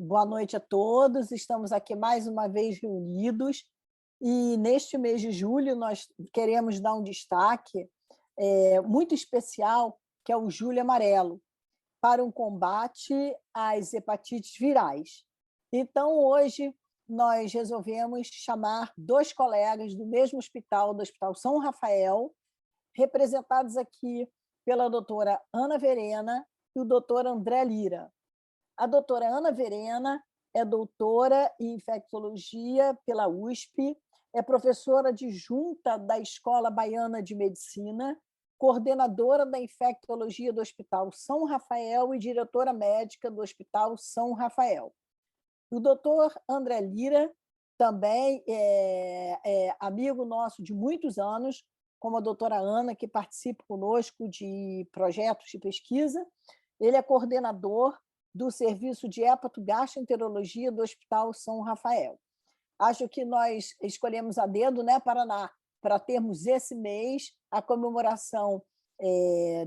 Boa noite a todos. Estamos aqui mais uma vez reunidos e neste mês de julho nós queremos dar um destaque muito especial, que é o Julho Amarelo, para um combate às hepatites virais. Então, hoje, nós resolvemos chamar dois colegas do mesmo hospital, do Hospital São Rafael, representados aqui pela doutora Ana Verena e o doutor André Lira. A doutora Ana Verena é doutora em infectologia pela USP, é professora adjunta da Escola Baiana de Medicina, coordenadora da infectologia do Hospital São Rafael e diretora médica do Hospital São Rafael. O doutor André Lira também é amigo nosso de muitos anos, como a doutora Ana, que participa conosco de projetos de pesquisa. Ele é coordenador do Serviço de Hepatogastroenterologia do Hospital São Rafael. Acho que nós escolhemos a dedo, né, Paraná, para termos esse mês a comemoração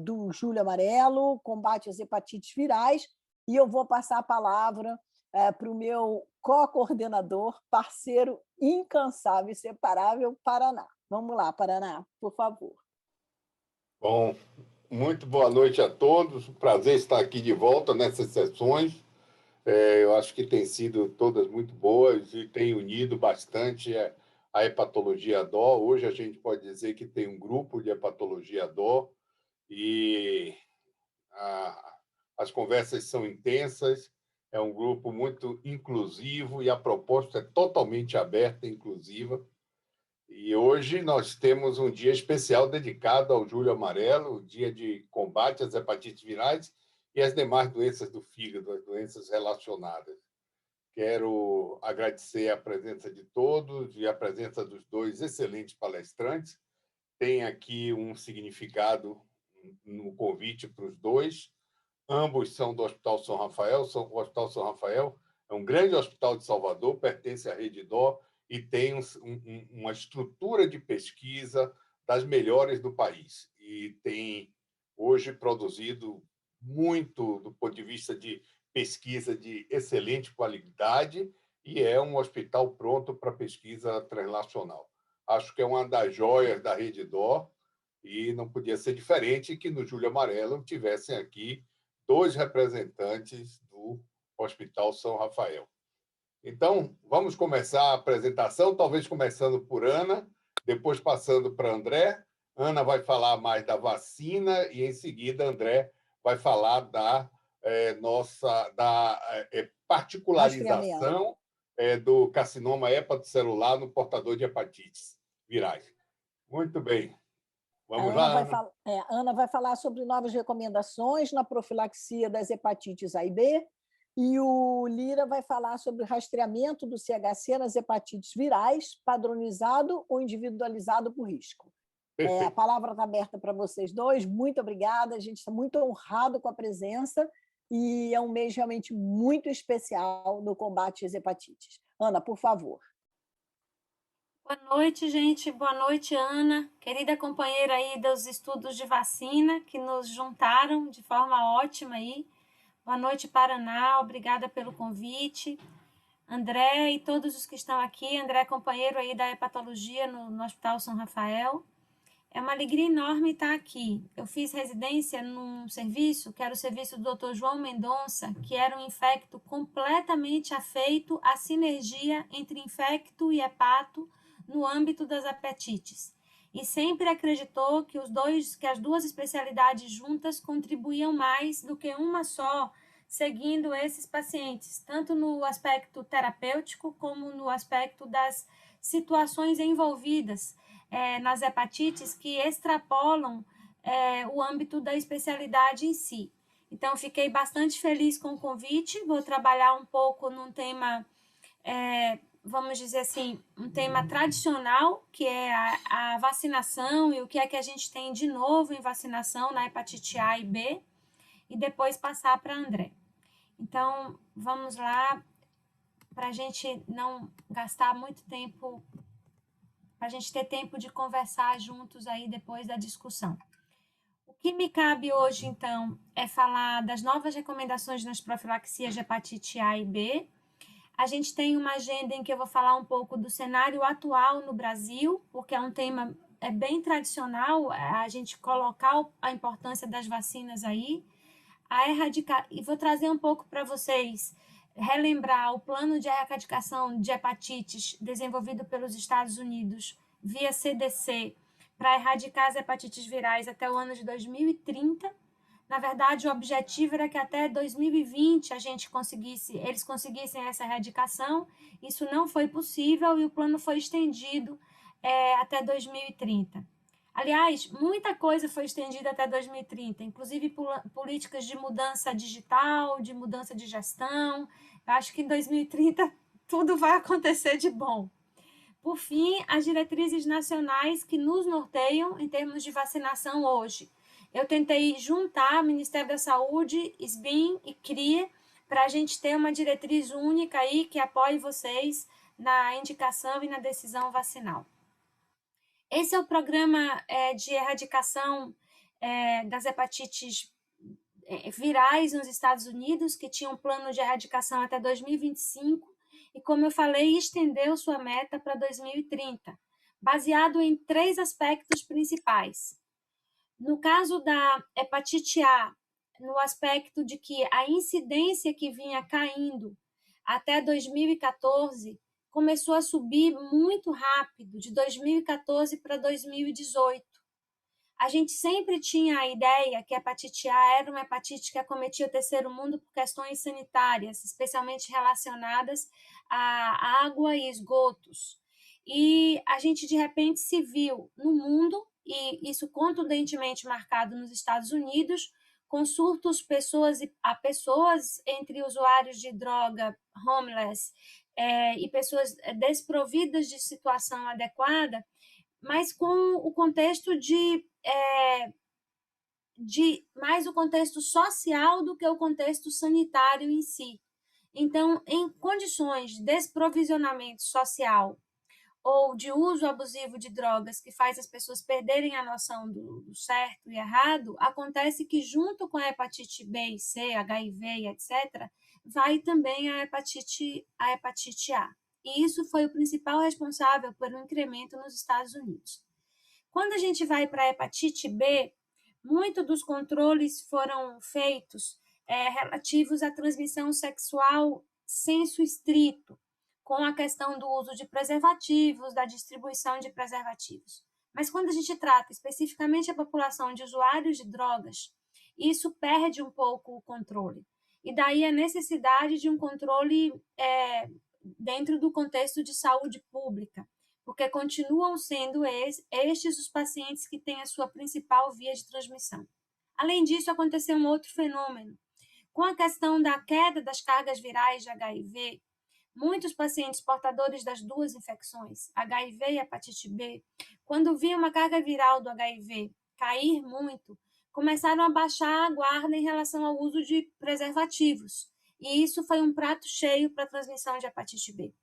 do Julho Amarelo, combate às hepatites virais, e eu vou passar a palavra para o meu co-coordenador, parceiro incansável e inseparável, Paraná. Vamos lá, Paraná, por favor. Bom, muito boa noite a todos. Prazer estar aqui de volta nessas sessões. Eu acho que têm sido todas muito boas e têm unido bastante a hepatologia DO. Hoje a gente pode dizer que tem um grupo de hepatologia DO e as conversas são intensas. É um grupo muito inclusivo e a proposta é totalmente aberta e inclusiva. E hoje nós temos um dia especial dedicado ao Julho Amarelo, o dia de combate às hepatites virais e às demais doenças do fígado, as doenças relacionadas. Quero agradecer a presença de todos e a presença dos dois excelentes palestrantes. Tem aqui um significado no convite para os dois. Ambos são do Hospital São Rafael. O Hospital São Rafael é um grande hospital de Salvador, pertence à Rede DO, e tem uma estrutura de pesquisa das melhores do país. E tem, hoje, produzido muito do ponto de vista de pesquisa de excelente qualidade e é um hospital pronto para pesquisa translacional. Acho que é uma das joias da Rede DO e não podia ser diferente que no Julho Amarelo tivessem aqui dois representantes do Hospital São Rafael. Então, vamos começar a apresentação, talvez começando por Ana, depois passando para André. Ana vai falar mais da vacina e, em seguida, André vai falar da particularização do carcinoma hepatocelular no portador de hepatites virais. Muito bem. Vamos lá, Ana. Ana vai falar sobre novas recomendações na profilaxia das hepatites A e B, e o Lira vai falar sobre o rastreamento do CHC nas hepatites virais, padronizado ou individualizado por risco. A palavra está aberta para vocês dois. Muito obrigada. A gente está muito honrado com a presença e é um mês realmente muito especial no combate às hepatites. Ana, por favor. Boa noite, gente. Boa noite, Ana, querida companheira aí dos estudos de vacina que nos juntaram de forma ótima aí. Boa noite, Paraná, obrigada pelo convite. André e todos os que estão aqui, André é companheiro aí da hepatologia no Hospital São Rafael. É uma alegria enorme estar aqui. Eu fiz residência num serviço, que era o serviço do Dr. João Mendonça, que era um infecto completamente afeito à sinergia entre infecto e hepato no âmbito das hepatites. E sempre acreditou que as duas especialidades juntas contribuíam mais do que uma só, seguindo esses pacientes, tanto no aspecto terapêutico como no aspecto das situações envolvidas nas hepatites que extrapolam o âmbito da especialidade em si. Então, fiquei bastante feliz com o convite. Vou trabalhar um pouco num tema, vamos dizer assim, um tema tradicional, que é a vacinação e o que é que a gente tem de novo em vacinação na hepatite A e B, e depois passar para André. Então, vamos lá, para a gente não gastar muito tempo, para a gente ter tempo de conversar juntos aí depois da discussão. O que me cabe hoje, então, é falar das novas recomendações nas profilaxias de hepatite A e B. A gente tem uma agenda em que eu vou falar um pouco do cenário atual no Brasil, porque é um tema bem tradicional, a gente colocar a importância das vacinas aí. E vou trazer um pouco para vocês, relembrar o plano de erradicação de hepatites desenvolvido pelos Estados Unidos via CDC para erradicar as hepatites virais até o ano de 2030. Na verdade, o objetivo era que até 2020 eles conseguissem essa erradicação. Isso não foi possível e o plano foi estendido até 2030. Aliás, muita coisa foi estendida até 2030, inclusive políticas de mudança digital, de mudança de gestão. Eu acho que em 2030 tudo vai acontecer de bom. Por fim, as diretrizes nacionais que nos norteiam em termos de vacinação hoje. Eu tentei juntar Ministério da Saúde, SBIM e CRIE para a gente ter uma diretriz única aí que apoie vocês na indicação e na decisão vacinal. Esse é o programa de erradicação das hepatites virais nos Estados Unidos, que tinha um plano de erradicação até 2025, e, como eu falei, estendeu sua meta para 2030, baseado em 3 aspectos principais. No caso da hepatite A, no aspecto de que a incidência que vinha caindo até 2014 começou a subir muito rápido, de 2014 para 2018. A gente sempre tinha a ideia que a hepatite A era uma hepatite que acometia o terceiro mundo por questões sanitárias, especialmente relacionadas à água e esgotos. E a gente, de repente, se viu no mundo, e isso contundentemente marcado nos Estados Unidos, com surtos pessoas entre usuários de droga, homeless, e pessoas desprovidas de situação adequada, mas com o contexto mais o contexto social do que o contexto sanitário em si. Então, em condições de desprovisionamento social ou de uso abusivo de drogas que faz as pessoas perderem a noção do certo e errado, acontece que junto com a hepatite B e C, HIV e etc., vai também a hepatite A. E isso foi o principal responsável pelo incremento nos Estados Unidos. Quando a gente vai para a hepatite B, muitos dos controles foram feitos relativos à transmissão sexual sensu estrito, com a questão do uso de preservativos, da distribuição de preservativos. Mas quando a gente trata especificamente a população de usuários de drogas, isso perde um pouco o controle. E daí a necessidade de um controle dentro do contexto de saúde pública, porque continuam sendo estes os pacientes que têm a sua principal via de transmissão. Além disso, aconteceu um outro fenômeno. Com a questão da queda das cargas virais de HIV, muitos pacientes portadores das duas infecções, HIV e hepatite B, quando viam uma carga viral do HIV cair muito, começaram a baixar a guarda em relação ao uso de preservativos. E isso foi um prato cheio para a transmissão de hepatite B.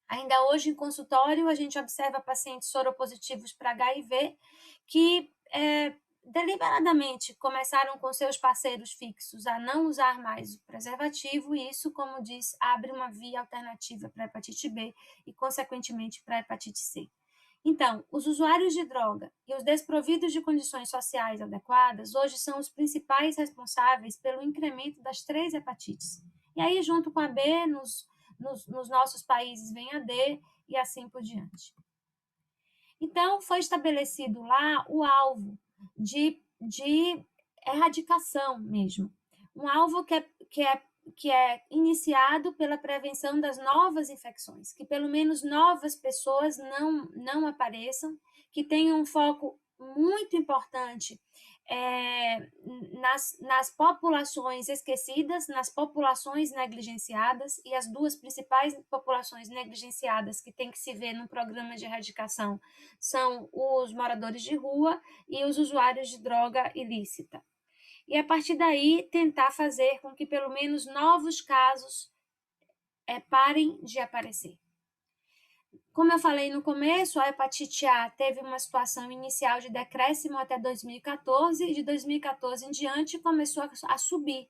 Ainda hoje, em consultório, a gente observa pacientes soropositivos para HIV que deliberadamente começaram com seus parceiros fixos a não usar mais o preservativo e isso, como diz, abre uma via alternativa para a hepatite B e, consequentemente, para a hepatite C. Então, os usuários de droga e os desprovidos de condições sociais adequadas hoje são os principais responsáveis pelo incremento das 3 hepatites. E aí, junto com a B, nos nossos países vem a D e assim por diante. Então, foi estabelecido lá o alvo de erradicação mesmo. Um alvo que é iniciado pela prevenção das novas infecções, que pelo menos novas pessoas não apareçam, que tenham um foco muito importante nas populações esquecidas, nas populações negligenciadas, e as duas principais populações negligenciadas que tem que se ver no programa de erradicação são os moradores de rua e os usuários de droga ilícita. E, a partir daí, tentar fazer com que pelo menos novos casos parem de aparecer. Como eu falei no começo, a hepatite A teve uma situação inicial de decréscimo até 2014, e de 2014 em diante começou a subir.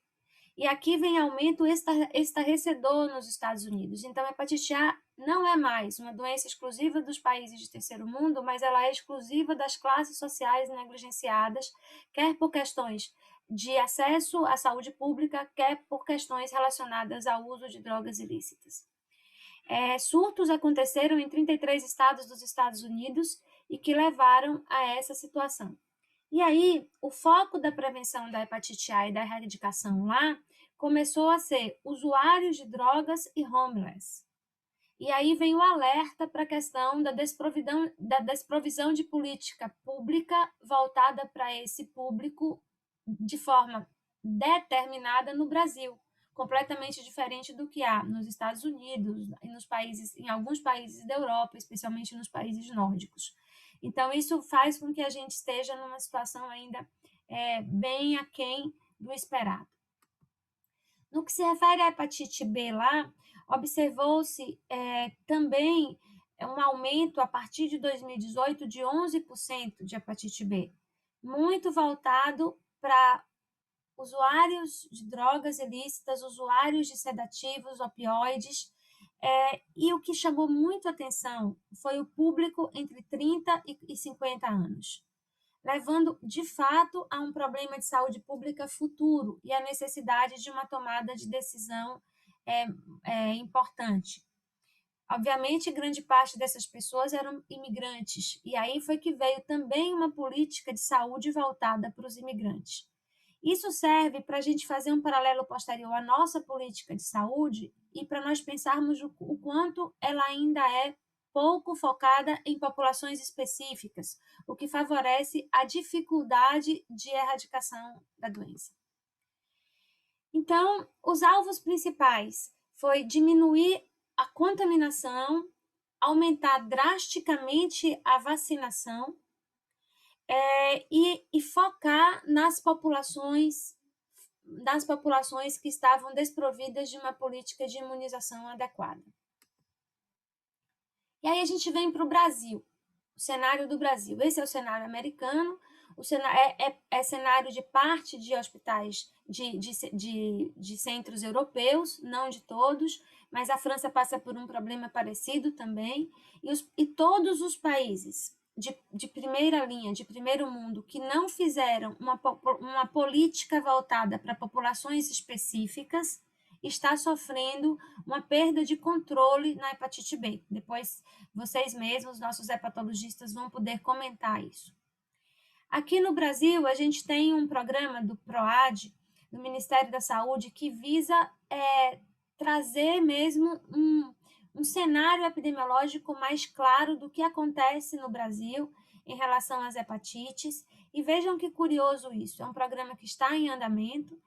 E aqui vem aumento estarrecedor nos Estados Unidos. Então, a hepatite A não é mais uma doença exclusiva dos países de terceiro mundo, mas ela é exclusiva das classes sociais negligenciadas, quer por questões de acesso à saúde pública, quer por questões relacionadas ao uso de drogas ilícitas. Surtos aconteceram em 33 estados dos Estados Unidos e que levaram a essa situação. E aí, o foco da prevenção da hepatite A e da erradicação lá começou a ser usuários de drogas e homeless. E aí vem o alerta para a questão da desprovisão de política pública voltada para esse público de forma determinada no Brasil, completamente diferente do que há nos Estados Unidos e em alguns países da Europa, especialmente nos países nórdicos. Então, isso faz com que a gente esteja numa situação ainda bem aquém do esperado. No que se refere à hepatite B lá, observou-se também um aumento a partir de 2018 de 11% de hepatite B, muito voltado para usuários de drogas ilícitas, usuários de sedativos, opioides, e o que chamou muito atenção foi o público entre 30 e 50 anos, levando, de fato, a um problema de saúde pública futuro e a necessidade de uma tomada de decisão importante. Obviamente, grande parte dessas pessoas eram imigrantes, e aí foi que veio também uma política de saúde voltada para os imigrantes. Isso serve para a gente fazer um paralelo posterior à nossa política de saúde e para nós pensarmos o quanto ela ainda é pouco focada em populações específicas, o que favorece a dificuldade de erradicação da doença. Então, os alvos principais foi diminuir a contaminação, aumentar drasticamente a vacinação, e focar nas populações que estavam desprovidas de uma política de imunização adequada. E aí a gente vem para o Brasil, o cenário do Brasil. Esse é o cenário americano, é cenário de parte de hospitais de centros europeus, não de todos, mas a França passa por um problema parecido também, e todos os países de primeira linha, de primeiro mundo, que não fizeram uma política voltada para populações específicas, está sofrendo uma perda de controle na hepatite B. Depois, vocês mesmos, nossos hepatologistas, vão poder comentar isso. Aqui no Brasil, a gente tem um programa do PROAD, do Ministério da Saúde, que visa trazer mesmo um cenário epidemiológico mais claro do que acontece no Brasil em relação às hepatites. E vejam que curioso isso, é um programa que está em andamento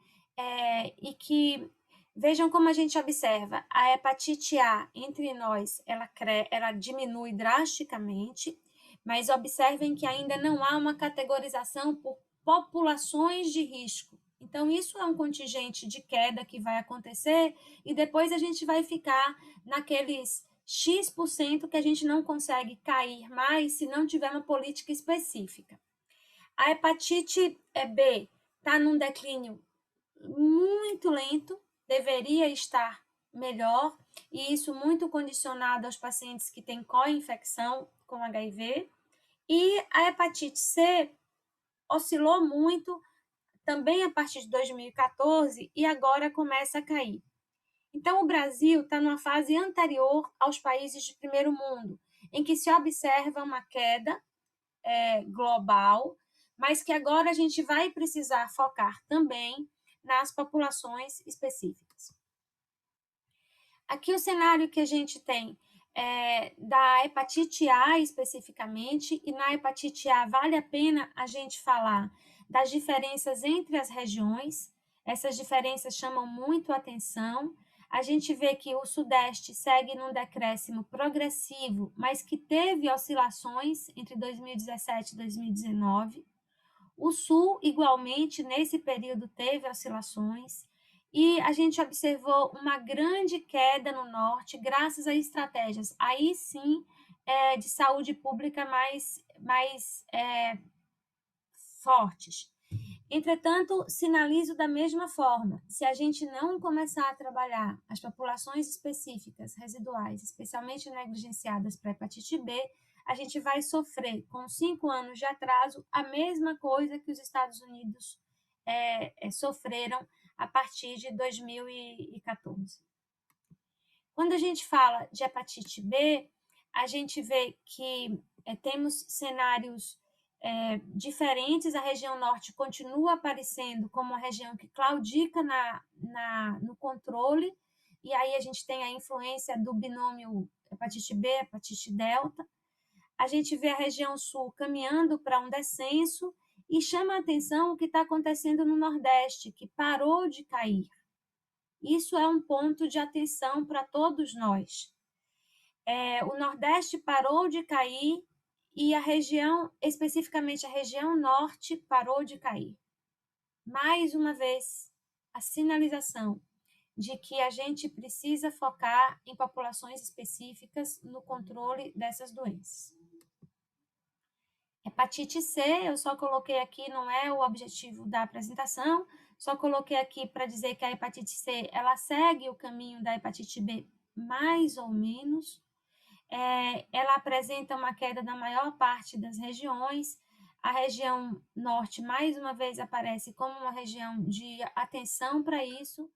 e que, vejam como a gente observa, a hepatite A entre nós, ela diminui drasticamente, mas observem que ainda não há uma categorização por populações de risco. Então, isso é um contingente de queda que vai acontecer e depois a gente vai ficar naqueles X% que a gente não consegue cair mais se não tiver uma política específica. A hepatite B está num declínio muito lento, deveria estar melhor, e isso muito condicionado aos pacientes que têm co-infecção com HIV. E a hepatite C oscilou muito, também a partir de 2014, e agora começa a cair. Então, o Brasil está numa fase anterior aos países de primeiro mundo, em que se observa uma queda global, mas que agora a gente vai precisar focar também nas populações específicas. Aqui o cenário que a gente tem da hepatite A especificamente, e na hepatite A vale a pena a gente falar das diferenças entre as regiões. Essas diferenças chamam muito a atenção. A gente vê que o Sudeste segue num decréscimo progressivo, mas que teve oscilações entre 2017 e 2019. O Sul, igualmente, nesse período teve oscilações. E a gente observou uma grande queda no Norte, graças a estratégias, aí sim, de saúde pública mais fortes. Entretanto, sinalizo da mesma forma, se a gente não começar a trabalhar as populações específicas residuais, especialmente negligenciadas para hepatite B, a gente vai sofrer, com 5 anos de atraso, a mesma coisa que os Estados Unidos sofreram a partir de 2014. Quando a gente fala de hepatite B, a gente vê que temos cenários diferentes. A região norte continua aparecendo como uma região que claudica no controle, e aí a gente tem a influência do binômio hepatite B, hepatite delta. A gente vê a região sul caminhando para um descenso, e chama a atenção o que está acontecendo no Nordeste, que parou de cair. Isso é um ponto de atenção para todos nós. O Nordeste parou de cair e a região, especificamente a região norte, parou de cair. Mais uma vez, a sinalização de que a gente precisa focar em populações específicas no controle dessas doenças. Hepatite C, eu só coloquei aqui, não é o objetivo da apresentação, só coloquei aqui para dizer que a hepatite C, ela segue o caminho da hepatite B, mais ou menos. Ela apresenta uma queda na maior parte das regiões. A região norte, mais uma vez, aparece como uma região de atenção para isso.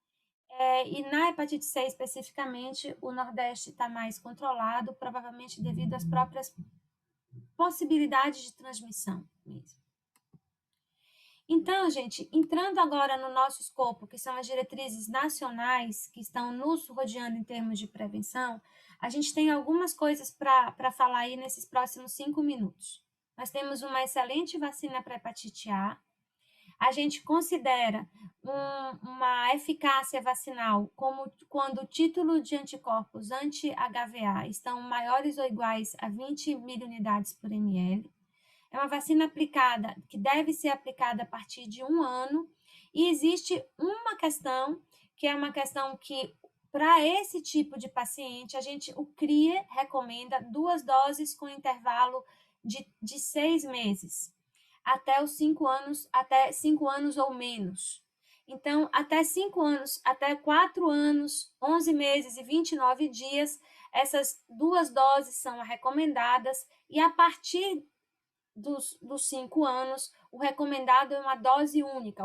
E na hepatite C, especificamente, o Nordeste está mais controlado, provavelmente devido às próprias possibilidades de transmissão mesmo. Então, gente, entrando agora no nosso escopo, que são as diretrizes nacionais que estão nos rodeando em termos de prevenção, a gente tem algumas coisas para falar aí nesses próximos 5 minutos. Nós temos uma excelente vacina para hepatite A. A gente considera uma eficácia vacinal como quando o título de anticorpos anti-HVA estão maiores ou iguais a 20 milunidades por ml. É uma vacina aplicada, que deve ser aplicada a partir de 1 ano. E existe uma questão, que é uma questão que, para esse tipo de paciente, o CRIE recomenda 2 doses com intervalo de 6 meses, até 5 anos ou menos. Então, até 5 anos, até 4 anos, 11 meses e 29 dias, essas 2 doses são recomendadas, e a partir dos 5 anos, o recomendado é uma dose única,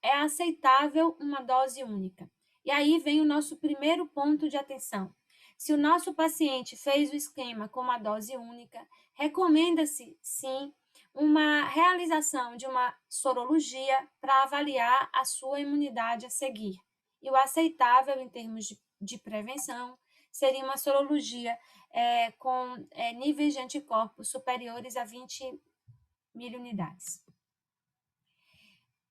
é aceitável uma dose única. E aí vem o nosso primeiro ponto de atenção. Se o nosso paciente fez o esquema com uma dose única, recomenda-se, sim, uma realização de uma sorologia para avaliar a sua imunidade a seguir. E o aceitável em termos de prevenção seria uma sorologia com níveis de anticorpos superiores a 20 milunidades.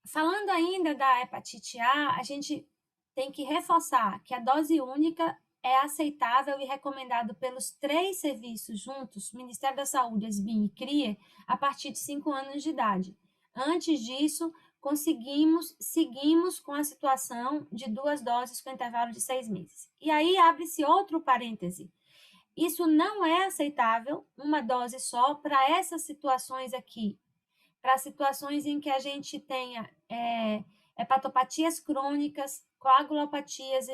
Falando ainda da hepatite A, a gente tem que reforçar que a dose única é aceitável e recomendado pelos 3 serviços juntos, Ministério da Saúde, ASBIN e CRIE, a partir de 5 anos de idade. Antes disso, seguimos com a situação de 2 doses com intervalo de 6 meses. E aí abre-se outro parêntese. Isso não é aceitável, uma dose só, para essas situações aqui, para situações em que a gente tenha hepatopatias crônicas, coagulopatias,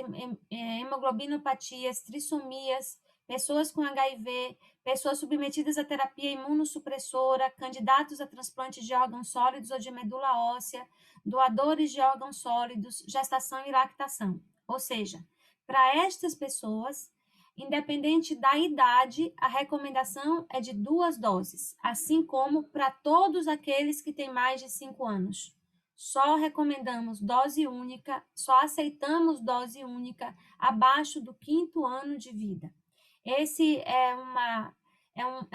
hemoglobinopatias, trissomias, pessoas com HIV, pessoas submetidas à terapia imunossupressora, candidatos a transplante de órgãos sólidos ou de medula óssea, doadores de órgãos sólidos, gestação e lactação. Ou seja, para estas pessoas, independente da idade, a recomendação é de 2 doses, assim como para todos aqueles que têm mais de 5 anos. Só recomendamos dose única, só aceitamos dose única abaixo do 5º ano de vida. Esse é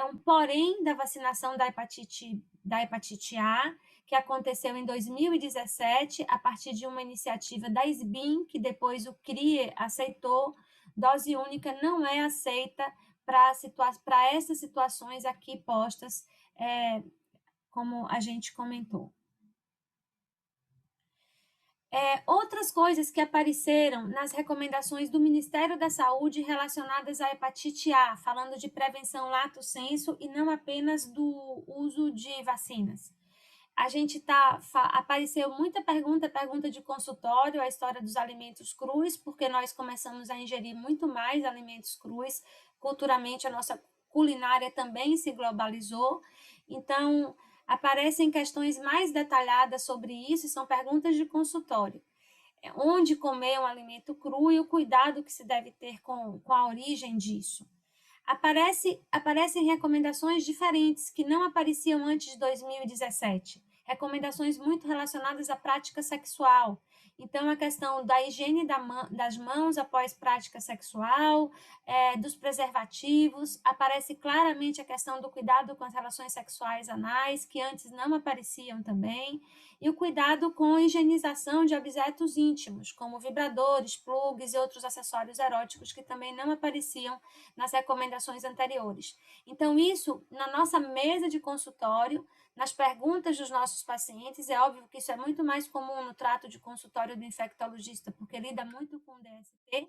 um porém da vacinação da hepatite A, que aconteceu em 2017, a partir de uma iniciativa da SBIM, que depois o CRIE aceitou. Dose única não é aceita para essas situações aqui postas, como a gente comentou. Outras coisas que apareceram nas recomendações do Ministério da Saúde relacionadas à hepatite A, falando de prevenção lato sensu e não apenas do uso de vacinas. A gente apareceu muita pergunta de consultório, a história dos alimentos crus, porque nós começamos a ingerir muito mais alimentos crus. Culturalmente, a nossa culinária também se globalizou. Então, aparecem questões mais detalhadas sobre isso e são perguntas de consultório. Onde comer um alimento cru e o cuidado que se deve ter com a origem disso. Aparecem recomendações diferentes que não apareciam antes de 2017. Recomendações muito relacionadas à prática sexual. Então, a questão da higiene das mãos após prática sexual, dos preservativos, aparece claramente a questão do cuidado com as relações sexuais anais, que antes não apareciam também, e o cuidado com a higienização de objetos íntimos, como vibradores, plugs e outros acessórios eróticos que também não apareciam nas recomendações anteriores. Então, isso, na nossa mesa de consultório, nas perguntas dos nossos pacientes, é óbvio que isso é muito mais comum no trato de consultório do infectologista, porque lida muito com DST,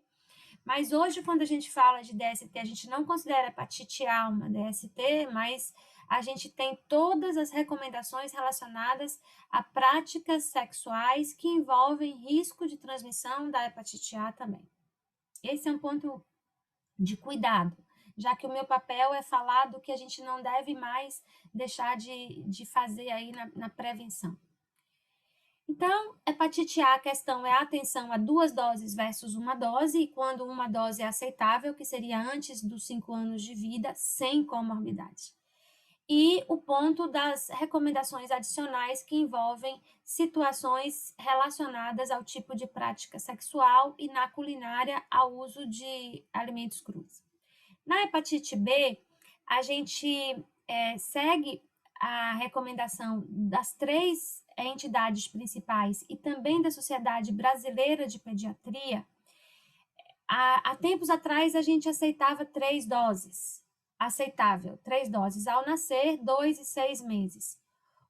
mas hoje, quando a gente fala de DST, a gente não considera hepatite A uma DST, mas a gente tem todas as recomendações relacionadas a práticas sexuais que envolvem risco de transmissão da hepatite A também. Esse é um ponto de cuidado, já que o meu papel é falar do que a gente não deve mais deixar de fazer aí na prevenção. Então, hepatite A, a questão é a atenção a 2 doses versus 1 dose, e quando uma dose é aceitável, que seria antes dos 5 anos de vida, sem comorbidade. E o ponto das recomendações adicionais que envolvem situações relacionadas ao tipo de prática sexual e na culinária ao uso de alimentos crus. Na hepatite B, a gente segue a recomendação das 3 entidades principais e também da Sociedade Brasileira de Pediatria. Há tempos atrás, a gente aceitava 3 doses. Aceitável, 3 doses ao nascer, 2 e 6 meses.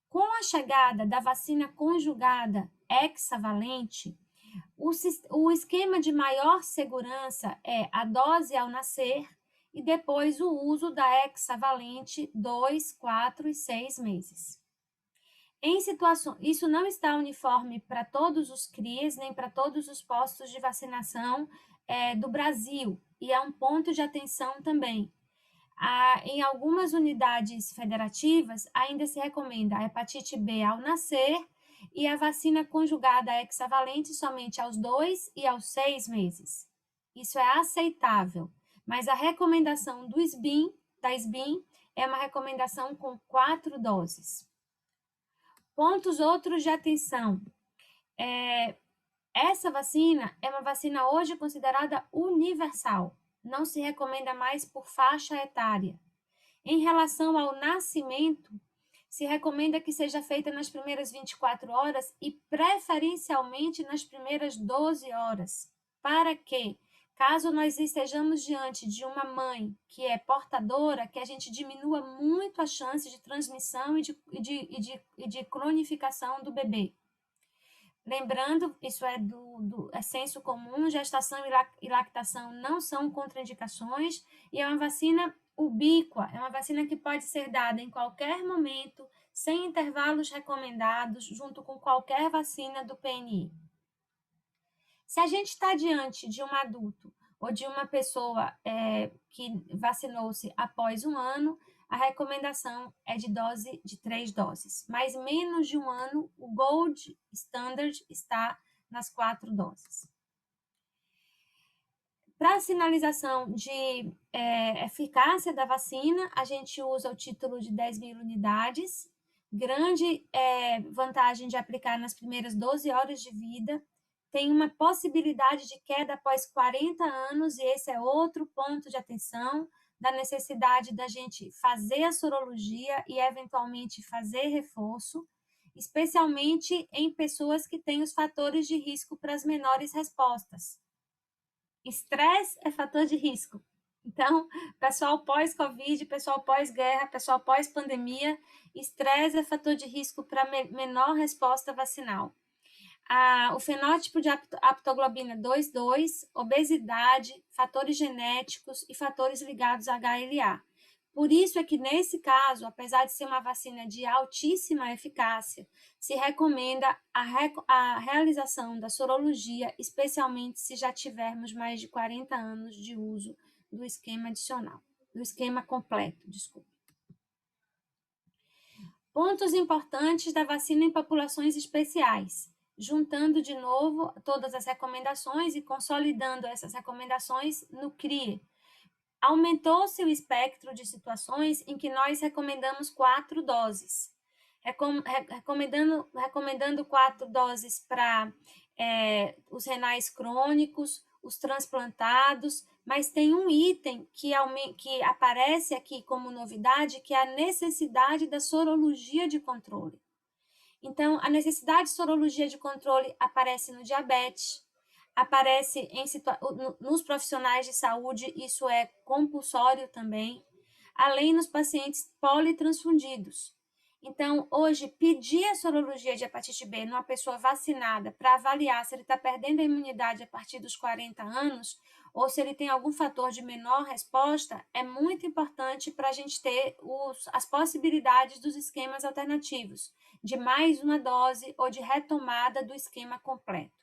Com a chegada da vacina conjugada hexavalente, o esquema de maior segurança é a dose ao nascer e depois o uso da hexavalente 2, 4 e 6 meses. Em situação, isso não está uniforme para todos os CRIs, nem para todos os postos de vacinação do Brasil, e é um ponto de atenção também. Em algumas unidades federativas, ainda se recomenda a hepatite B ao nascer e a vacina conjugada hexavalente somente aos 2 e aos 6 meses. Isso é aceitável, mas a recomendação da SBIM, é uma recomendação com 4 doses. Pontos outros de atenção. Essa vacina é uma vacina hoje considerada universal. Não se recomenda mais por faixa etária. Em relação ao nascimento, se recomenda que seja feita nas primeiras 24 horas e preferencialmente nas primeiras 12 horas. Para que, caso nós estejamos diante de uma mãe que é portadora, que a gente diminua muito a chance de transmissão e de cronificação do bebê. Lembrando, isso é senso comum, gestação e lactação não são contraindicações e é uma vacina ubíqua, é uma vacina que pode ser dada em qualquer momento, sem intervalos recomendados, junto com qualquer vacina do PNI. Se a gente está diante de um adulto ou de uma pessoa que vacinou-se após 1 ano, a recomendação é de 3 doses. Mas menos de 1 ano, o Gold Standard está nas 4 doses. Para a sinalização de eficácia da vacina, a gente usa o título de 10.000 unidades. Grande vantagem de aplicar nas primeiras 12 horas de vida. Tem uma possibilidade de queda após 40 anos, e esse é outro ponto de atenção, da necessidade da gente fazer a sorologia e, eventualmente, fazer reforço, especialmente em pessoas que têm os fatores de risco para as menores respostas. Estresse é fator de risco. Então, pessoal pós-Covid, pessoal pós-guerra, pessoal pós-pandemia, estresse é fator de risco para menor resposta vacinal. o fenótipo de aptoglobina 2,2, obesidade, fatores genéticos e fatores ligados a HLA. Por isso é que, nesse caso, apesar de ser uma vacina de altíssima eficácia, se recomenda a realização da sorologia, especialmente se já tivermos mais de 40 anos de uso do esquema adicional, do esquema completo, desculpa. Pontos importantes da vacina em populações especiais. Juntando de novo todas as recomendações e consolidando essas recomendações no CRIE. Aumentou-se o espectro de situações em que nós recomendamos 4 doses. Recomendando 4 doses para os renais crônicos, os transplantados, mas tem um item que aparece aqui como novidade, que é a necessidade da sorologia de controle. Então, a necessidade de sorologia de controle aparece no diabetes, aparece nos profissionais de saúde, isso é compulsório também, além nos pacientes politransfundidos. Então, hoje, pedir a sorologia de hepatite B numa pessoa vacinada para avaliar se ele está perdendo a imunidade a partir dos 40 anos ou se ele tem algum fator de menor resposta é muito importante para a gente ter as possibilidades dos esquemas alternativos, de mais uma dose ou de retomada do esquema completo.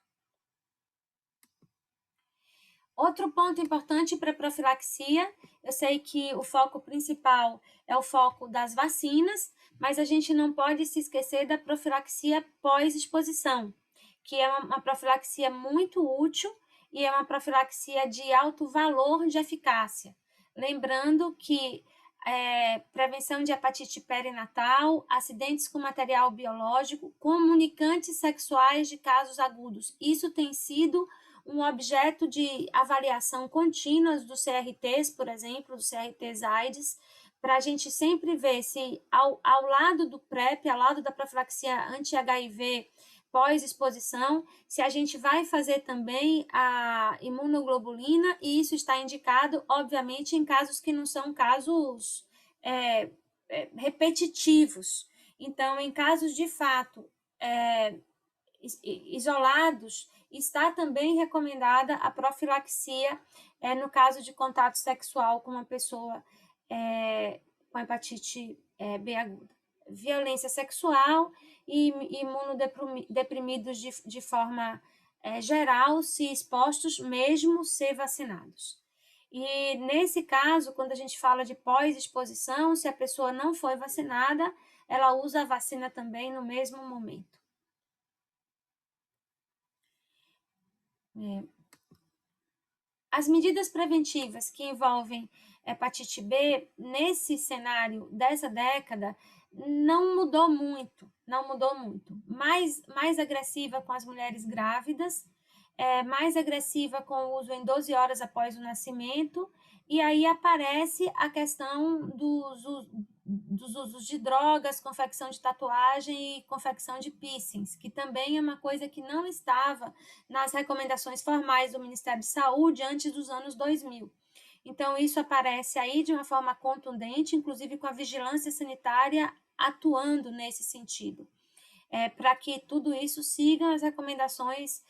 Outro ponto importante para a profilaxia, eu sei que o foco principal é o foco das vacinas, mas a gente não pode se esquecer da profilaxia pós-exposição, que é uma profilaxia muito útil e é uma profilaxia de alto valor de eficácia. Lembrando que prevenção de hepatite perinatal, acidentes com material biológico, comunicantes sexuais de casos agudos. Isso tem sido um objeto de avaliação contínua dos CRTs, por exemplo, dos CRTs AIDS, para a gente sempre ver se ao lado do PrEP, ao lado da profilaxia anti-HIV pós-exposição, se a gente vai fazer também a imunoglobulina, e isso está indicado, obviamente, em casos que não são casos repetitivos. Então, em casos de fato isolados, está também recomendada a profilaxia no caso de contato sexual com uma pessoa com hepatite B aguda. Violência sexual e imunodeprimidos de forma geral, se expostos, mesmo se vacinados. E nesse caso, quando a gente fala de pós-exposição, se a pessoa não foi vacinada, ela usa a vacina também no mesmo momento. As medidas preventivas que envolvem hepatite B, nesse cenário dessa década, não mudou muito. Mais agressiva com as mulheres grávidas, mais agressiva com o uso em 12 horas após o nascimento, e aí aparece a questão dos usos de drogas, confecção de tatuagem e confecção de piercings, que também é uma coisa que não estava nas recomendações formais do Ministério de Saúde antes dos anos 2000. Então, isso aparece aí de uma forma contundente, inclusive com a vigilância sanitária atuando nesse sentido, para que tudo isso siga as recomendações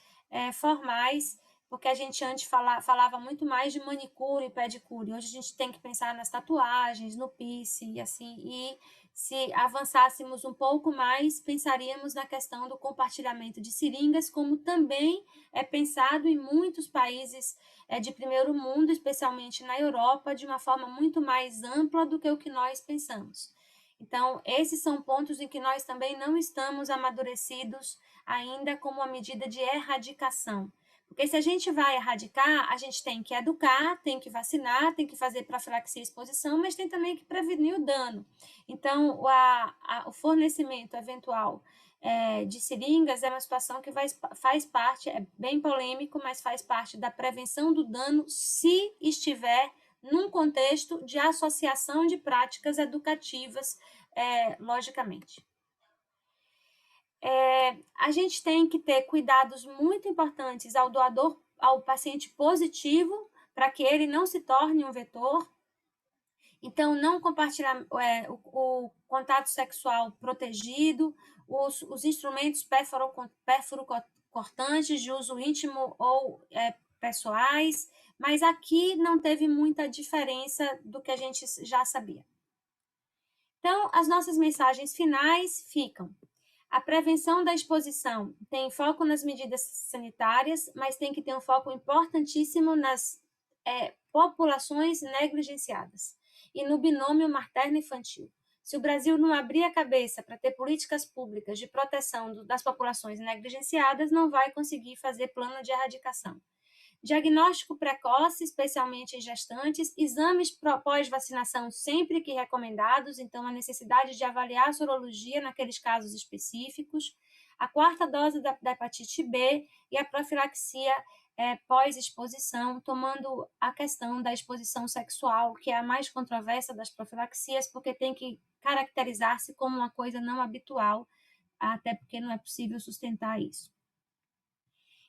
formais, porque a gente antes falava muito mais de manicure e pedicure. Hoje a gente tem que pensar nas tatuagens, no piercing e assim, e se avançássemos um pouco mais, pensaríamos na questão do compartilhamento de seringas, como também é pensado em muitos países de primeiro mundo, especialmente na Europa, de uma forma muito mais ampla do que o que nós pensamos. Então, esses são pontos em que nós também não estamos amadurecidos ainda como uma medida de erradicação. Porque se a gente vai erradicar, a gente tem que educar, tem que vacinar, tem que fazer profilaxia e exposição, mas tem também que prevenir o dano. Então, o fornecimento eventual de seringas é uma situação que faz parte, é bem polêmico, mas faz parte da prevenção do dano se estiver num contexto de associação de práticas educativas, logicamente. A gente tem que ter cuidados muito importantes ao doador, ao paciente positivo, para que ele não se torne um vetor. Então, não compartilhar o contato sexual protegido, os instrumentos cortantes de uso íntimo ou pessoais, mas aqui não teve muita diferença do que a gente já sabia. Então, as nossas mensagens finais ficam: a prevenção da exposição tem foco nas medidas sanitárias, mas tem que ter um foco importantíssimo nas populações negligenciadas e no binômio materno-infantil. Se o Brasil não abrir a cabeça para ter políticas públicas de proteção das populações negligenciadas, não vai conseguir fazer plano de erradicação. Diagnóstico precoce, especialmente em gestantes, exames pós-vacinação sempre que recomendados, então a necessidade de avaliar a sorologia naqueles casos específicos, a quarta dose da hepatite B e a profilaxia pós-exposição, tomando a questão da exposição sexual, que é a mais controversa das profilaxias, porque tem que caracterizar-se como uma coisa não habitual, até porque não é possível sustentar isso.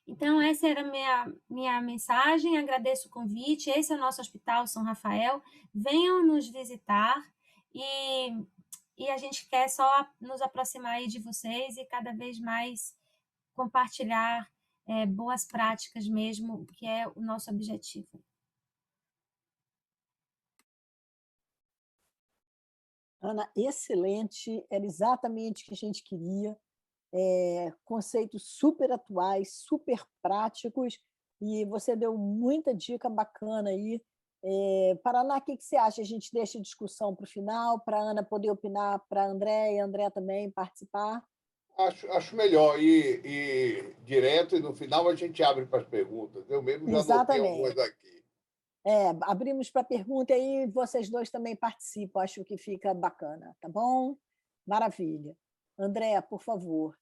Então, essa era a minha mensagem, agradeço o convite, esse é o nosso Hospital São Rafael, venham nos visitar e a gente quer só nos aproximar aí de vocês e cada vez mais compartilhar boas práticas mesmo, que é o nosso objetivo. Ana, excelente, era exatamente o que a gente queria. Conceitos super atuais, super práticos, e você deu muita dica bacana aí. Paraná, o que você acha? A gente deixa a discussão para o final, para a Ana poder opinar, para a André e a André também participar? Acho melhor ir direto e no final a gente abre para as perguntas. Eu mesmo já anotei algumas aqui. Abrimos para pergunta e aí vocês dois também participam, acho que fica bacana, tá bom? Maravilha. André, por favor.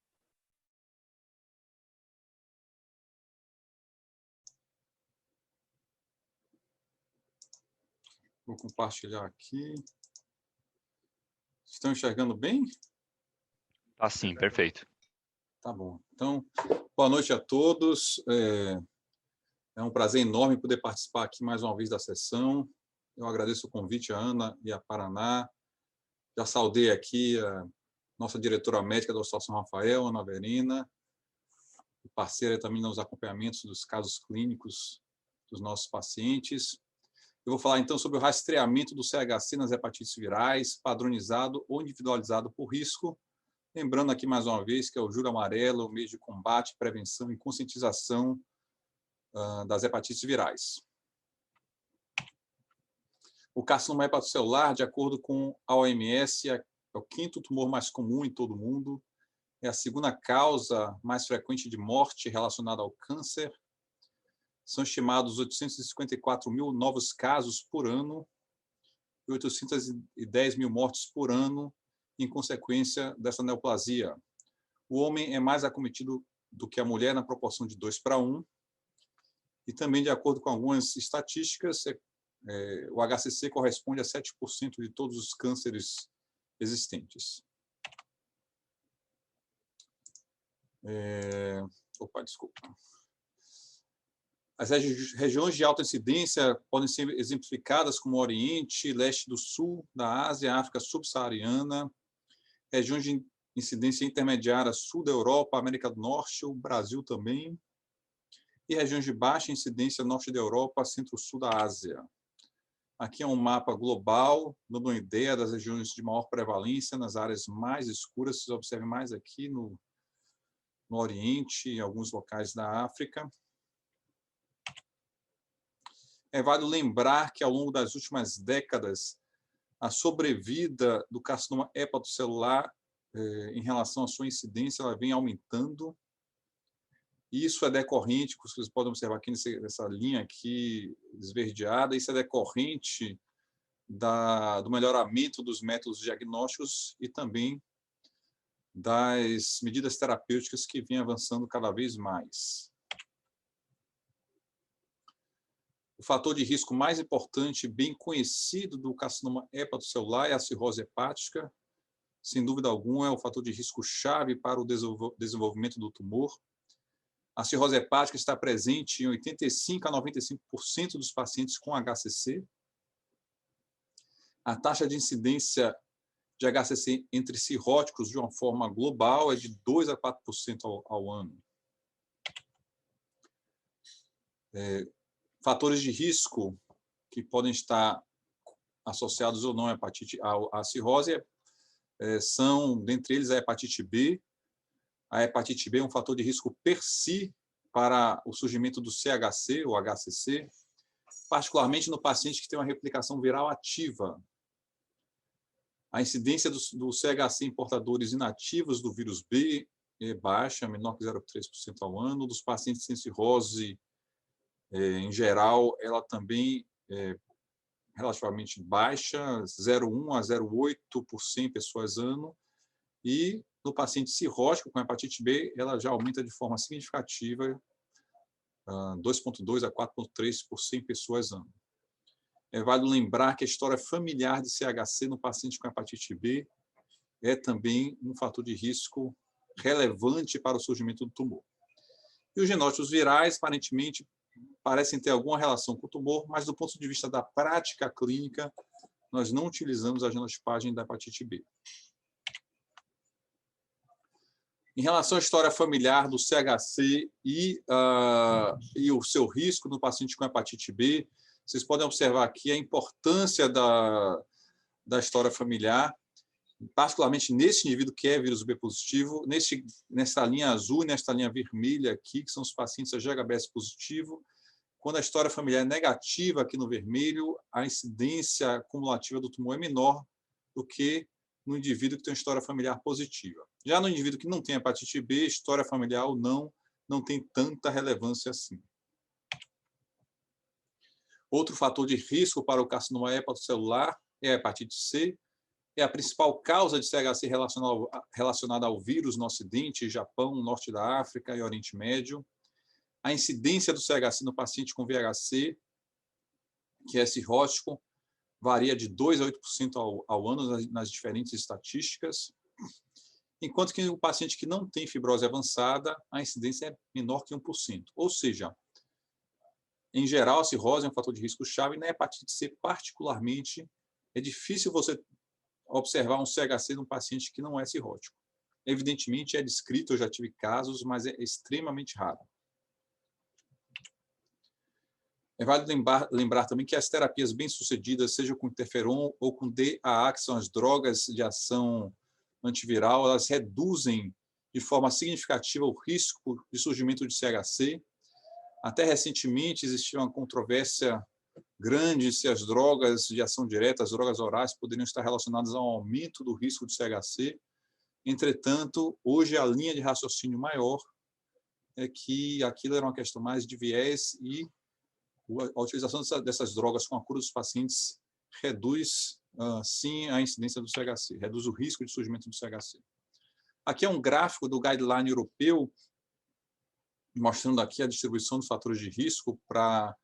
Vou compartilhar aqui. Estão enxergando bem? Tá sim, perfeito. Tá bom. Então, boa noite a todos. É um prazer enorme poder participar aqui mais uma vez da sessão. Eu agradeço o convite à Ana e à Paraná. Já saudei aqui a nossa diretora médica do Hospital São Rafael, Ana Verina, parceira também nos acompanhamentos dos casos clínicos dos nossos pacientes. Eu vou falar, então, sobre o rastreamento do CHC nas hepatites virais, padronizado ou individualizado por risco. Lembrando aqui, mais uma vez, que é o Julho Amarelo, o mês de combate, prevenção e conscientização das hepatites virais. O carcinoma hepatocelular, de acordo com a OMS, é o quinto tumor mais comum em todo o mundo, é a segunda causa mais frequente de morte relacionada ao câncer. São estimados 854 mil novos casos por ano e 810 mil mortes por ano em consequência dessa neoplasia. O homem é mais acometido do que a mulher na proporção de 2:1. E também, de acordo com algumas estatísticas, o HCC corresponde a 7% de todos os cânceres existentes. Desculpa. As regiões de alta incidência podem ser exemplificadas como o Oriente, Leste do Sul, da Ásia, África subsaariana, regiões de incidência intermediária Sul da Europa, América do Norte, o Brasil também, e regiões de baixa incidência Norte da Europa, Centro-Sul da Ásia. Aqui é um mapa global, dando uma ideia das regiões de maior prevalência nas áreas mais escuras. Vocês observem mais aqui no Oriente, em alguns locais da África. É válido lembrar que, ao longo das últimas décadas, a sobrevida do carcinoma hepatocelular, em relação à sua incidência, ela vem aumentando. Isso é decorrente, como vocês podem observar aqui nessa linha aqui esverdeada, isso é decorrente do melhoramento dos métodos diagnósticos e também das medidas terapêuticas que vêm avançando cada vez mais. O fator de risco mais importante, bem conhecido do carcinoma hepatocelular, é a cirrose hepática. Sem dúvida alguma, é o fator de risco-chave para o desenvolvimento do tumor. A cirrose hepática está presente em 85% a 95% dos pacientes com HCC. A taxa de incidência de HCC entre cirróticos, de uma forma global, é de 2% a 4% ao ano. Fatores de risco que podem estar associados ou não à cirrose são, dentre eles, a hepatite B. A hepatite B é um fator de risco per si para o surgimento do CHC, ou HCC, particularmente no paciente que tem uma replicação viral ativa. A incidência do CHC em portadores inativos do vírus B é baixa, menor que 0,3% ao ano. Dos pacientes sem cirrose, em geral, ela também é relativamente baixa, 0,1 a 0,8% pessoas ano. E no paciente cirrótico com hepatite B, ela já aumenta de forma significativa, 2,2 a 4,3% pessoas ano. É válido lembrar que a história familiar de CHC no paciente com hepatite B é também um fator de risco relevante para o surgimento do tumor. E os genótipos virais, aparentemente, parecem ter alguma relação com o tumor, mas do ponto de vista da prática clínica, nós não utilizamos a genotipagem da hepatite B. Em relação à história familiar do CHC e o seu risco no paciente com hepatite B, vocês podem observar aqui a importância da história familiar, particularmente nesse indivíduo que é vírus B positivo, nessa linha azul e nesta linha vermelha aqui, que são os pacientes HBs positivo. Quando a história familiar é negativa aqui no vermelho, a incidência cumulativa do tumor é menor do que no indivíduo que tem uma história familiar positiva. Já no indivíduo que não tem hepatite B, história familiar ou não tem tanta relevância assim. Outro fator de risco para o carcinoma hepatocelular é a hepatite C. É a principal causa de CHC relacionada ao vírus no Ocidente, Japão, Norte da África e Oriente Médio. A incidência do CHC no paciente com VHC, que é cirrótico, varia de 2 a 8% ao ano nas diferentes estatísticas, enquanto que o paciente que não tem fibrose avançada, a incidência é menor que 1%. Ou seja, em geral, a cirrose é um fator de risco-chave, e na hepatite C, particularmente, é difícil você observar um CHC num paciente que não é cirrótico. Evidentemente, é descrito, eu já tive casos, mas é extremamente raro. É válido lembrar também que as terapias bem-sucedidas, seja com interferon ou com DAA, que são as drogas de ação antiviral, elas reduzem de forma significativa o risco de surgimento de CHC. Até recentemente existia uma controvérsia grande se as drogas de ação direta, as drogas orais, poderiam estar relacionadas ao aumento do risco de CHC. Entretanto, hoje a linha de raciocínio maior é que aquilo era uma questão mais de viés e a utilização dessas drogas com a cura dos pacientes reduz, sim, a incidência do CHC, reduz o risco de surgimento do CHC. Aqui é um gráfico do guideline europeu, mostrando aqui a distribuição dos fatores de risco para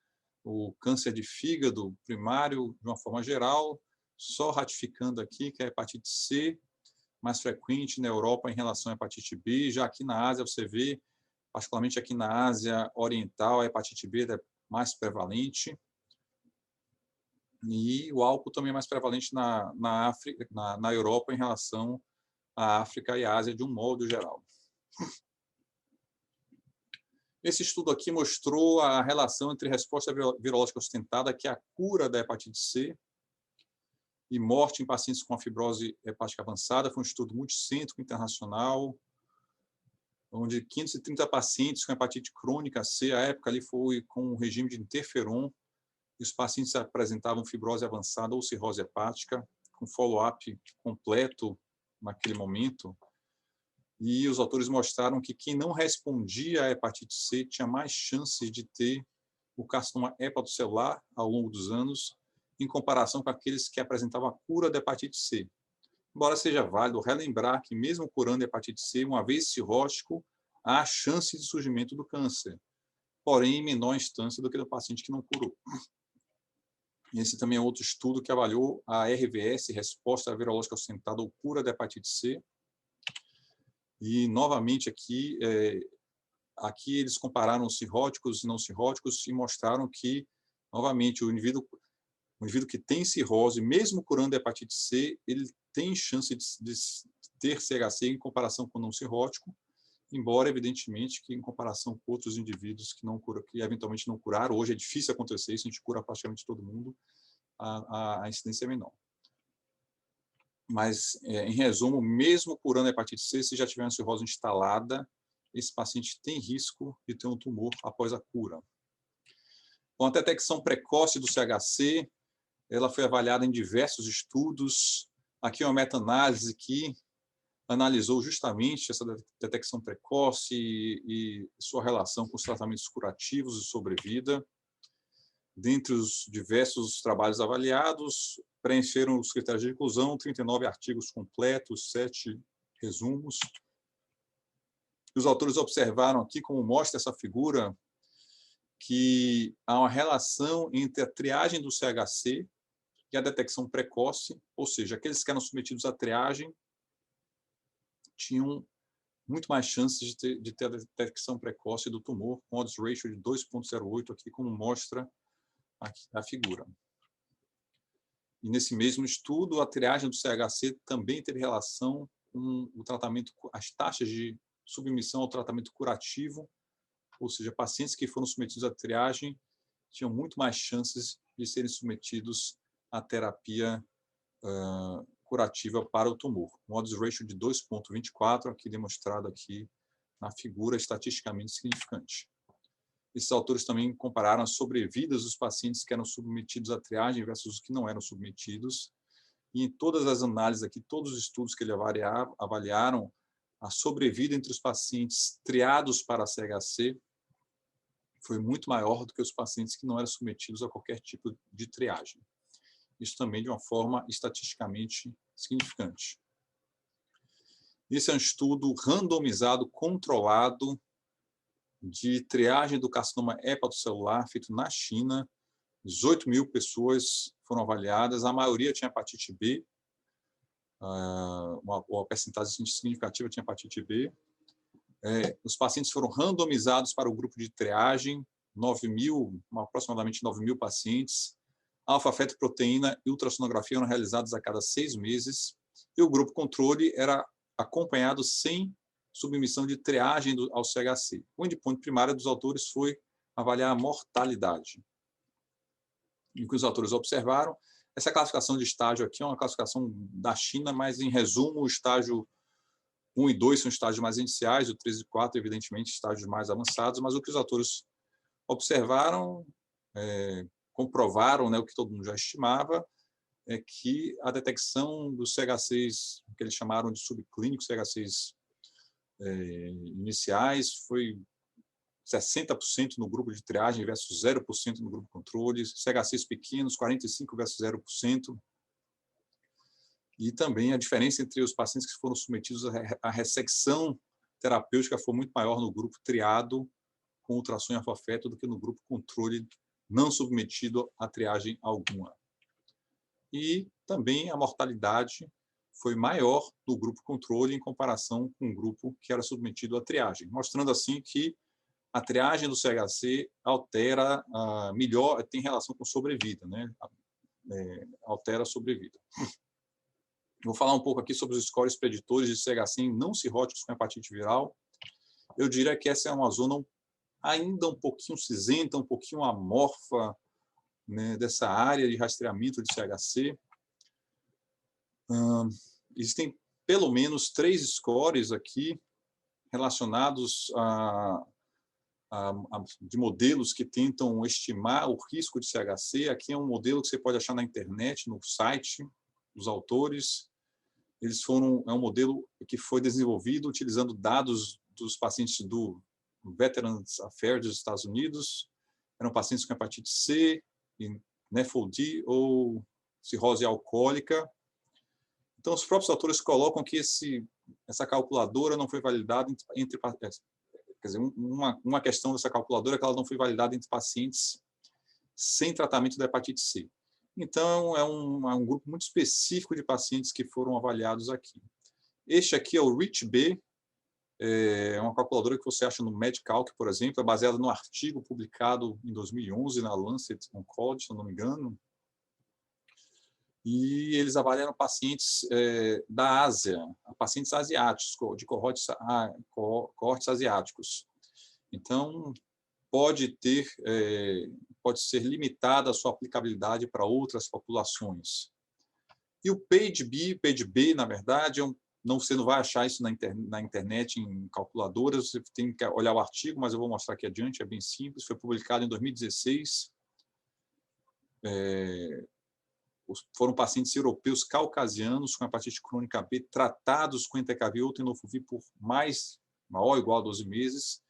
o câncer de fígado primário, de uma forma geral, só ratificando aqui que a hepatite C mais frequente na Europa em relação à hepatite B. Já aqui na Ásia, você vê, particularmente aqui na Ásia Oriental, a hepatite B é mais prevalente. E o álcool também é mais prevalente na África, na Europa em relação à África e à Ásia de um modo geral. Esse estudo aqui mostrou a relação entre resposta virológica ostentada, que é a cura da hepatite C, e morte em pacientes com a fibrose hepática avançada. Foi um estudo multicêntrico internacional, onde 530 pacientes com hepatite crônica C, a época ali foi com o regime de interferon, e os pacientes apresentavam fibrose avançada ou cirrose hepática, com follow-up completo naquele momento. E os autores mostraram que quem não respondia à hepatite C tinha mais chances de ter o carcinoma hepatocelular ao longo dos anos, em comparação com aqueles que apresentavam a cura da hepatite C. Embora seja válido relembrar que, mesmo curando a hepatite C, uma vez cirrótico, há chance de surgimento do câncer, porém em menor instância do que no paciente que não curou. Esse também é outro estudo que avaliou a RVS, resposta virológica ostentada ou cura da hepatite C. E, novamente, aqui eles compararam cirróticos e não cirróticos e mostraram que, novamente, o indivíduo que tem cirrose, mesmo curando a hepatite C, ele tem chance de ter CHC em comparação com o não cirrótico. embora, evidentemente, que em comparação com outros indivíduos que eventualmente não curaram, hoje é difícil acontecer isso, a gente cura praticamente todo mundo, a incidência é menor. Mas, em resumo, mesmo curando a hepatite C, se já tiver uma cirrose instalada, esse paciente tem risco de ter um tumor após a cura. Com a detecção precoce do CHC, ela foi avaliada em diversos estudos. Aqui é uma meta-análise que analisou justamente essa detecção precoce e sua relação com os tratamentos curativos e sobrevida. Dentre os diversos trabalhos avaliados, preencheram os critérios de inclusão, 39 artigos completos, 7 resumos. Os autores observaram aqui, como mostra essa figura, que há uma relação entre a triagem do CHC e a detecção precoce, ou seja, aqueles que eram submetidos à triagem tinham muito mais chances de ter a detecção precoce do tumor, com odds ratio de 2,08 aqui, como mostra aqui a figura. E nesse mesmo estudo, a triagem do CHC também teve relação com o tratamento, as taxas de submissão ao tratamento curativo, ou seja, pacientes que foram submetidos à triagem tinham muito mais chances de serem submetidos à terapia curativa para o tumor. Um odds ratio de 2,24, aqui demonstrado aqui na figura, estatisticamente significante. Esses autores também compararam as sobrevidas dos pacientes que eram submetidos à triagem versus os que não eram submetidos. E em todas as análises aqui, todos os estudos que ele avaliaram, a sobrevida entre os pacientes triados para CHC foi muito maior do que os pacientes que não eram submetidos a qualquer tipo de triagem. Isso também de uma forma estatisticamente significante. Esse é um estudo randomizado, controlado, de triagem do carcinoma hepatocelular, feito na China. 18 mil pessoas foram avaliadas, a maioria tinha hepatite B, uma percentagem significativa tinha hepatite B. Os pacientes foram randomizados para o grupo de triagem, aproximadamente 9 mil pacientes. Alfa-fetoproteína e ultrassonografia eram realizadas a cada 6 meses, e o grupo controle era acompanhado sem submissão de triagem ao CHC. O endpoint primário dos autores foi avaliar a mortalidade. E o que os autores observaram, essa classificação de estágio aqui é uma classificação da China, mas, em resumo, o estágio 1 e 2 são estágios mais iniciais, o 3 e 4, evidentemente, estágios mais avançados, mas o que os autores observaram, comprovaram, né, o que todo mundo já estimava, é que a detecção dos CHCs, que eles chamaram de subclínicos, CHCs iniciais, foi 60% no grupo de triagem versus 0% no grupo controle, CHCs pequenos, 45% versus 0%. E também a diferença entre os pacientes que foram submetidos à ressecção terapêutica foi muito maior no grupo triado com ultrassom e alfa-feto do que no grupo controle não submetido a triagem alguma. E também a mortalidade foi maior do grupo controle em comparação com o grupo que era submetido à triagem, mostrando assim que a triagem do CHC altera melhor, tem relação com sobrevida, né? Altera a sobrevida. Vou falar um pouco aqui sobre os scores preditores de CHC em não cirróticos com hepatite viral. Eu diria que essa é uma zona ainda um pouquinho cinzenta, um pouquinho amorfa, né, dessa área de rastreamento de CHC. Existem pelo menos 3 scores aqui relacionados de modelos que tentam estimar o risco de CHC. Aqui é um modelo que você pode achar na internet, no site dos autores. É um modelo que foi desenvolvido utilizando dados dos pacientes do Veterans Affairs dos Estados Unidos. Eram pacientes com hepatite C, NAFLD ou cirrose alcoólica. Então, os próprios autores colocam que essa calculadora não foi validada entre... Quer dizer, uma questão dessa calculadora é que ela não foi validada entre pacientes sem tratamento da hepatite C. Então, é um grupo muito específico de pacientes que foram avaliados aqui. Este aqui é o REACH-B, é uma calculadora que você acha no MedCalc, por exemplo, é baseada no artigo publicado em 2011 na Lancet Oncology, se eu não me engano. e eles avaliaram pacientes da Ásia, pacientes asiáticos, de cohortes asiáticos. Então, pode ser limitada a sua aplicabilidade para outras populações. E o PAGE-B, na verdade, você não vai achar isso na internet, em calculadoras, você tem que olhar o artigo, mas eu vou mostrar aqui adiante, é bem simples, foi publicado em 2016. Foram pacientes europeus caucasianos com hepatite crônica B tratados com entecavir ou tenofovir por maior ou igual a 12 meses.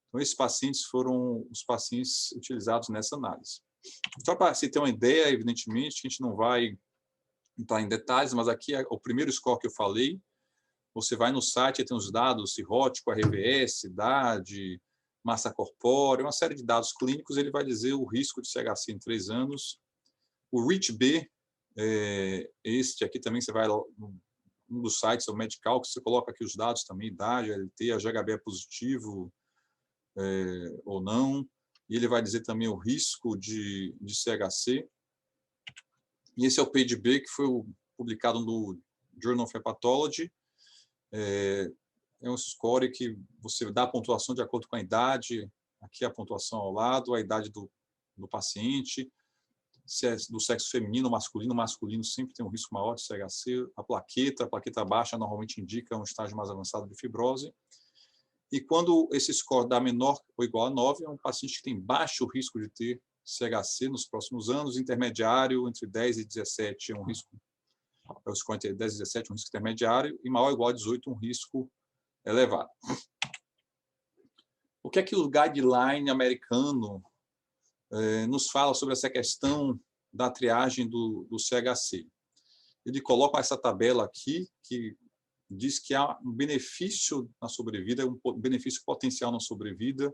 Então, esses pacientes foram os pacientes utilizados nessa análise. Só para você ter uma ideia, evidentemente, que a gente não vai entrar em detalhes, mas aqui é o primeiro score que eu falei. Você vai no site, tem os dados cirrótico, RVS, idade, massa corpórea, uma série de dados clínicos, ele vai dizer o risco de CHC em 3 anos. O REACH-B, este aqui também você vai um dos sites, é o Medical, que você coloca aqui os dados também, idade, LT, a GHB é positivo ou não, e ele vai dizer também o risco de CHC. E esse é o PAGE-B, que foi publicado no Journal of Hepatology. É um score que você dá a pontuação de acordo com a idade, aqui a pontuação ao lado, a idade do paciente, se é do sexo feminino ou masculino, masculino sempre tem um risco maior de CHC, a plaqueta baixa normalmente indica um estágio mais avançado de fibrose, e quando esse score dá menor ou igual a 9, é um paciente que tem baixo risco de ter CHC nos próximos anos, intermediário, entre 10 e 17 é um risco, o score entre 10 e 17 é um risco intermediário, e maior ou igual a 18 um risco elevado. O que é que o guideline americano nos fala sobre essa questão da triagem do CHC? Ele coloca essa tabela aqui, que diz que há um benefício na sobrevida, um benefício potencial na sobrevida,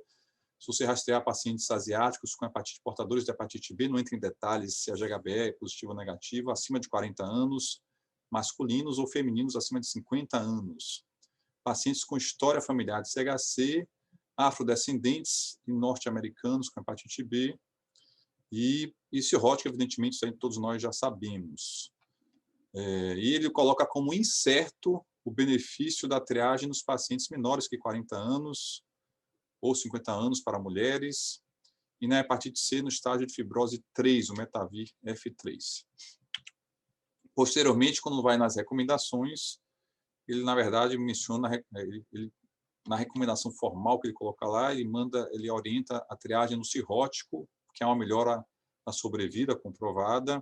se você rastrear pacientes asiáticos com hepatite, portadores de hepatite B, não entra em detalhes se a GHB é positiva ou negativa, acima de 40 anos, masculinos ou femininos acima de 50 anos. Pacientes com história familiar de CHC, afrodescendentes e norte-americanos com hepatite B, e cirrótica, evidentemente, isso aí todos nós já sabemos. E ele coloca como incerto o benefício da triagem nos pacientes menores que 40 anos ou 50 anos para mulheres, e na hepatite C no estágio de fibrose 3, o Metavir F3. Posteriormente, quando vai nas recomendações, ele, na verdade, menciona, na recomendação formal que ele coloca lá, ele orienta a triagem no cirrótico, que é uma melhora na sobrevida comprovada.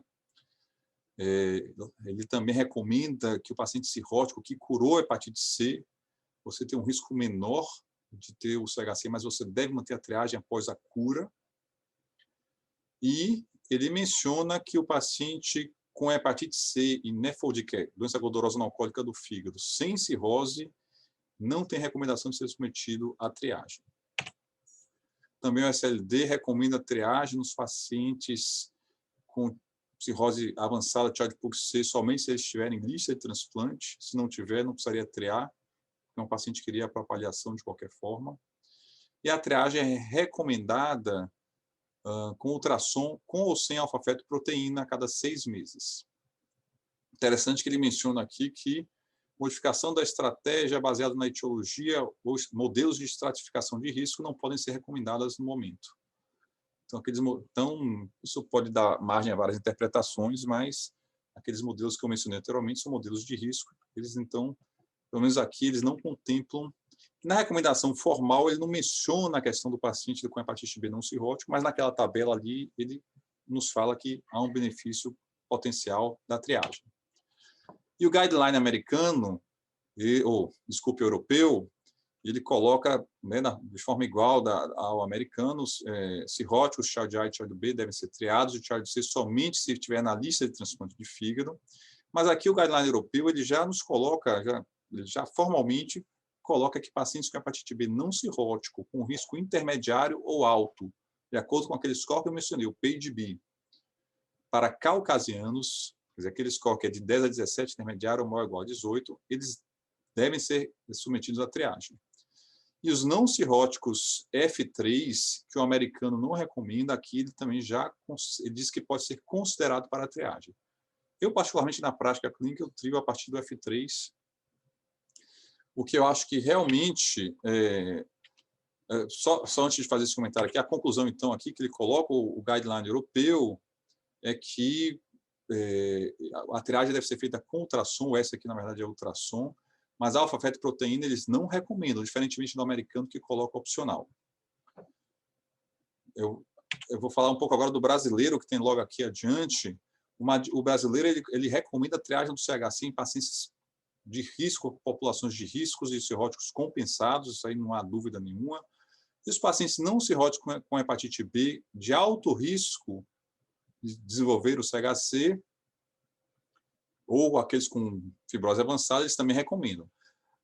Ele também recomenda que o paciente cirrótico que curou a hepatite C, você tem um risco menor de ter o CHC, mas você deve manter a triagem após a cura. E ele menciona que o paciente com hepatite C e nefrodequia, doença gordurosa não alcoólica do fígado, sem cirrose, não tem recomendação de ser submetido à triagem. Também o SLD recomenda a triagem nos pacientes com cirrose avançada de Child-Pugh C somente se eles estiverem em lista de transplante. Se não tiver, não precisaria triar, porque um paciente queria para avaliação de qualquer forma. E a triagem é recomendada com ultrassom com ou sem alfa-fetoproteína a cada 6 meses. Interessante que ele menciona aqui que modificação da estratégia baseada na etiologia, os modelos de estratificação de risco não podem ser recomendadas no momento. Então, isso pode dar margem a várias interpretações, mas aqueles modelos que eu mencionei anteriormente são modelos de risco. Eles, então, pelo menos aqui, eles não contemplam. Na recomendação formal, ele não menciona a questão do paciente com hepatite B não cirrótico, mas naquela tabela ali, ele nos fala que há um benefício potencial da triagem. E o guideline americano, europeu, ele coloca, né, de forma igual ao americano, cirróticos, Child A e Child B devem ser triados, e Child C somente se estiver na lista de transplante de fígado. Mas aqui o guideline europeu ele já nos coloca, já formalmente coloca que pacientes com hepatite B não cirrótico, com risco intermediário ou alto, de acordo com aquele score que eu mencionei, o PAGE-B, para caucasianos, quer dizer, aquele score que é de 10 a 17, intermediário ou maior ou igual a 18, eles devem ser submetidos à triagem. E os não cirróticos F3, que o americano não recomenda, aqui ele também ele diz que pode ser considerado para a triagem. Eu, particularmente, na prática clínica, eu trio a partir do F3, o que eu acho que realmente, só antes de fazer esse comentário aqui, a conclusão, então, aqui que ele coloca, o guideline europeu, é que a triagem deve ser feita com ultrassom, essa aqui, na verdade, é ultrassom, mas a alfa-fetoproteína eles não recomendam, diferentemente do americano, que coloca opcional. Eu vou falar um pouco agora do brasileiro, que tem logo aqui adiante. O brasileiro ele recomenda a triagem do CHC em pacientes de risco, populações de riscos e cirróticos compensados, isso aí não há dúvida nenhuma. E os pacientes não cirróticos com hepatite B de alto risco de desenvolver o CHC, ou aqueles com fibrose avançada, eles também recomendam.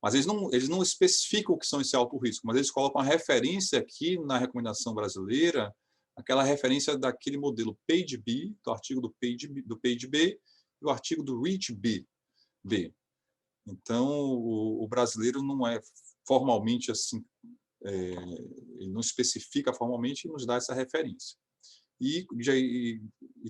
Mas eles não especificam o que são esse alto risco, mas eles colocam a referência aqui na recomendação brasileira, aquela referência daquele modelo PAGE-B, do artigo do PAGE-B e o artigo do REACH-B. Então, o brasileiro não é formalmente assim, ele não especifica formalmente e nos dá essa referência. E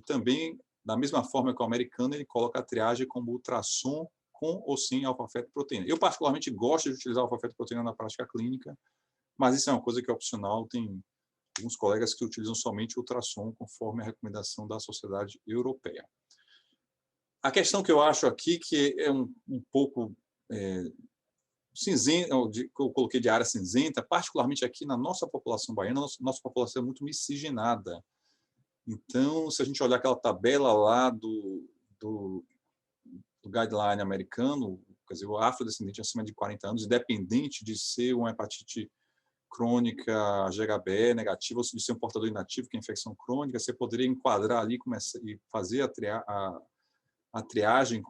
também, da mesma forma que o americano, ele coloca a triagem como ultrassom com ou sem alfa-fetoproteína. Eu, particularmente, gosto de utilizar alfa-fetoproteína na prática clínica, mas isso é uma coisa que é opcional. Tem alguns colegas que utilizam somente ultrassom, conforme a recomendação da Sociedade Europeia. A questão que eu acho aqui, que é um pouco cinzenta, que eu coloquei de área cinzenta, particularmente aqui na nossa população baiana, nossa população é muito miscigenada. Então, se a gente olhar aquela tabela lá do guideline americano, quer dizer, o afrodescendente acima de 40 anos, independente de ser uma hepatite crônica GHBE negativa ou de ser um portador inativo, que é infecção crônica, você poderia enquadrar ali e fazer a triagem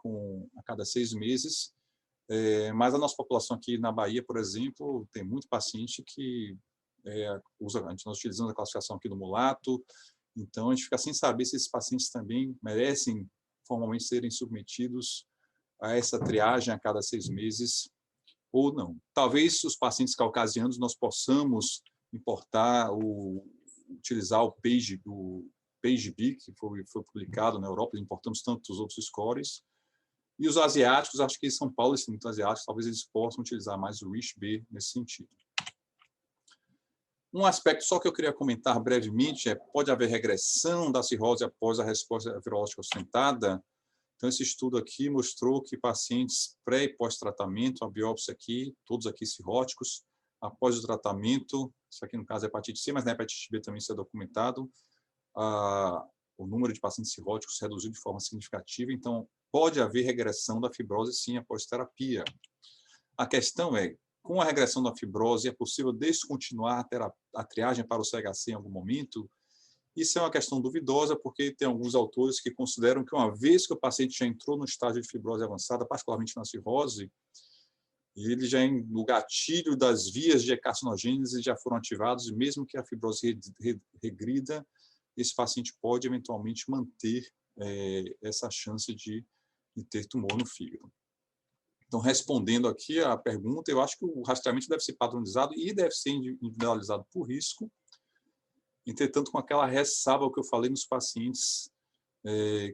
a cada 6 meses. Mas a nossa população aqui na Bahia, por exemplo, tem muito paciente que nós utilizamos a classificação aqui do mulato, então a gente fica sem saber se esses pacientes também merecem formalmente serem submetidos a essa triagem a cada 6 meses ou não. Talvez os pacientes caucasianos nós possamos utilizar o PAGE-B, que foi publicado na Europa, importamos tantos outros scores. E os asiáticos, acho que em São Paulo, eles são muito asiáticos, talvez eles possam utilizar mais o REACH-B nesse sentido. Um aspecto só que eu queria comentar brevemente pode haver regressão da cirrose após a resposta virológica ostentada. Então, esse estudo aqui mostrou que pacientes pré e pós-tratamento, a biópsia aqui, todos aqui cirróticos, após o tratamento, isso aqui no caso é hepatite C, mas na hepatite B também isso é documentado, o número de pacientes cirróticos reduziu de forma significativa, então pode haver regressão da fibrose sim após terapia. A questão é, com a regressão da fibrose, é possível descontinuar a triagem para o CHC em algum momento? Isso é uma questão duvidosa, porque tem alguns autores que consideram que uma vez que o paciente já entrou no estágio de fibrose avançada, particularmente na cirrose, ele já no gatilho das vias de carcinogênese já foram ativados, e mesmo que a fibrose regrida, esse paciente pode eventualmente manter essa chance de ter tumor no fígado. Então, respondendo aqui a pergunta, eu acho que o rastreamento deve ser padronizado e deve ser individualizado por risco, entretanto, com aquela ressalva que eu falei nos pacientes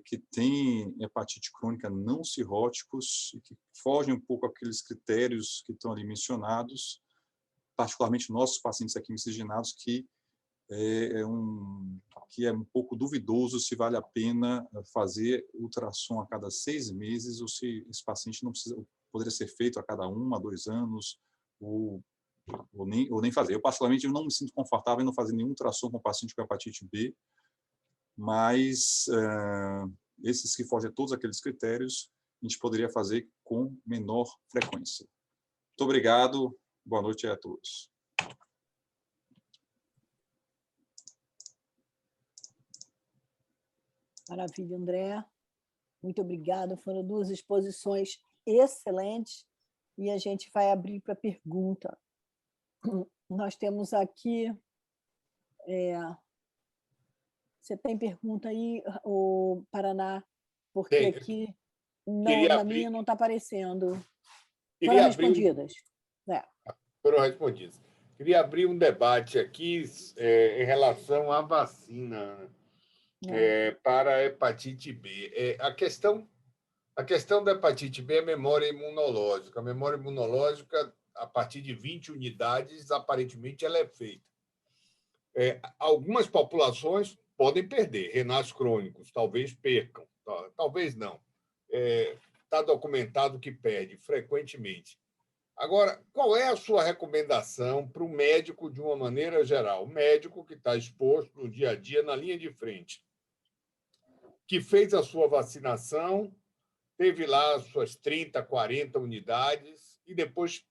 que têm hepatite crônica não cirróticos e que fogem um pouco aqueles critérios que estão ali mencionados, particularmente nossos pacientes aqui miscigenados, que é um pouco duvidoso se vale a pena fazer ultrassom a cada 6 meses ou se esse paciente não precisa, poderia ser feito a cada 1 a 2 anos ou nem fazer. Eu, particularmente, não me sinto confortável em não fazer nenhum ultrassom com paciente com hepatite B, mas esses que fogem a todos aqueles critérios, a gente poderia fazer com menor frequência. Muito obrigado, boa noite a todos. Maravilha, André. Muito obrigada. Foram 2 exposições excelentes e a gente vai abrir para pergunta. Nós temos aqui... Você tem pergunta aí, o Paraná? Porque aqui na minha não está aparecendo. Foram respondidas. Foram respondidas. Queria abrir um debate aqui em relação à vacina. para a hepatite B. A questão da hepatite B é a memória imunológica. A memória imunológica, a partir de 20 unidades, aparentemente, ela é feita. Algumas populações podem perder, renais crônicos, talvez percam, talvez não. Está documentado que perde frequentemente. Agora, qual é a sua recomendação para o médico de uma maneira geral? O médico que está exposto no dia a dia, na linha de frente, que fez a sua vacinação, teve lá as suas 30, 40 unidades e depois,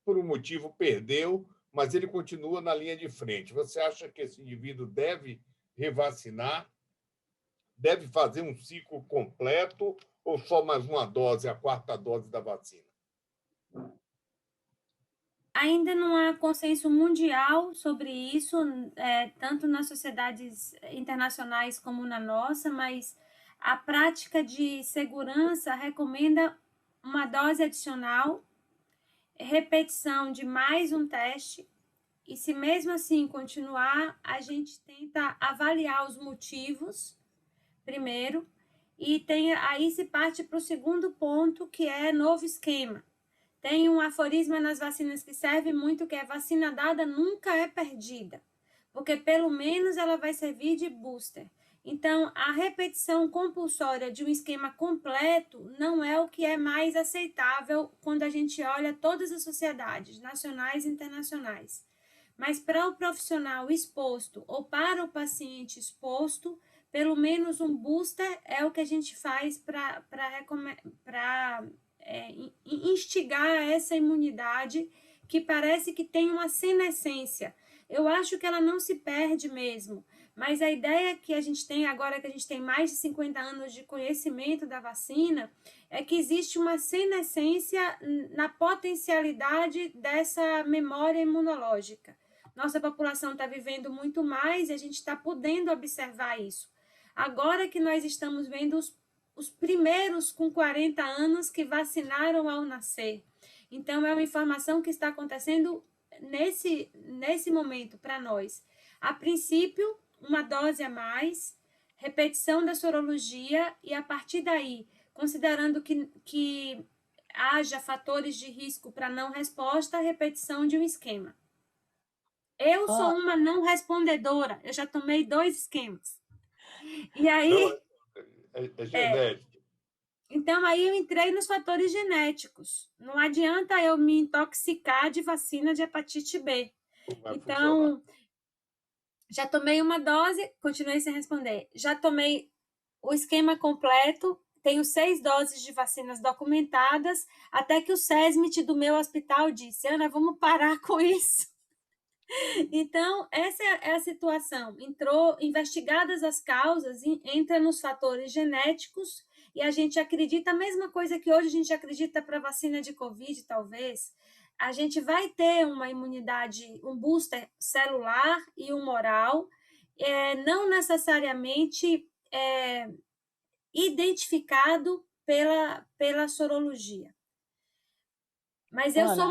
por um motivo, perdeu, mas ele continua na linha de frente. Você acha que esse indivíduo deve revacinar? Deve fazer um ciclo completo ou só mais uma dose, a 4ª dose da vacina? Ainda não há consenso mundial sobre isso, tanto nas sociedades internacionais como na nossa, mas a prática de segurança recomenda uma dose adicional, repetição de mais um teste, e se mesmo assim continuar, a gente tenta avaliar os motivos primeiro, e aí se parte para o segundo ponto, que é novo esquema. Tem um aforisma nas vacinas que serve muito, que é: vacina dada nunca é perdida, porque pelo menos ela vai servir de booster. Então, a repetição compulsória de um esquema completo não é o que é mais aceitável quando a gente olha todas as sociedades, nacionais e internacionais. Mas para o profissional exposto ou para o paciente exposto, pelo menos um booster é o que a gente faz para instigar essa imunidade, que parece que tem uma senescência. Eu acho que ela não se perde mesmo, mas a ideia que a gente tem agora, que a gente tem mais de 50 anos de conhecimento da vacina, é que existe uma senescência na potencialidade dessa memória imunológica. Nossa população está vivendo muito mais e a gente está podendo observar isso. Agora que nós estamos vendo os primeiros com 40 anos que vacinaram ao nascer. Então, é uma informação que está acontecendo nesse momento para nós. A princípio, uma dose a mais, repetição da sorologia e, a partir daí, considerando que haja fatores de risco para não resposta, a repetição de um esquema. Eu sou uma não respondedora, eu já tomei 2 esquemas. E aí... É genético. Então, aí eu entrei nos fatores genéticos. Não adianta eu me intoxicar de vacina de hepatite B. Então, já tomei uma dose, continuei sem responder. Já tomei o esquema completo, tenho 6 doses de vacinas documentadas, até que o SESMIT do meu hospital disse: Ana, vamos parar com isso. Então, essa é a situação. Entrou, investigadas as causas, entra nos fatores genéticos, e a gente acredita a mesma coisa que hoje a gente acredita para a vacina de Covid, talvez. A gente vai ter uma imunidade, um booster celular e humoral, não necessariamente identificado pela sorologia. Mas eu sou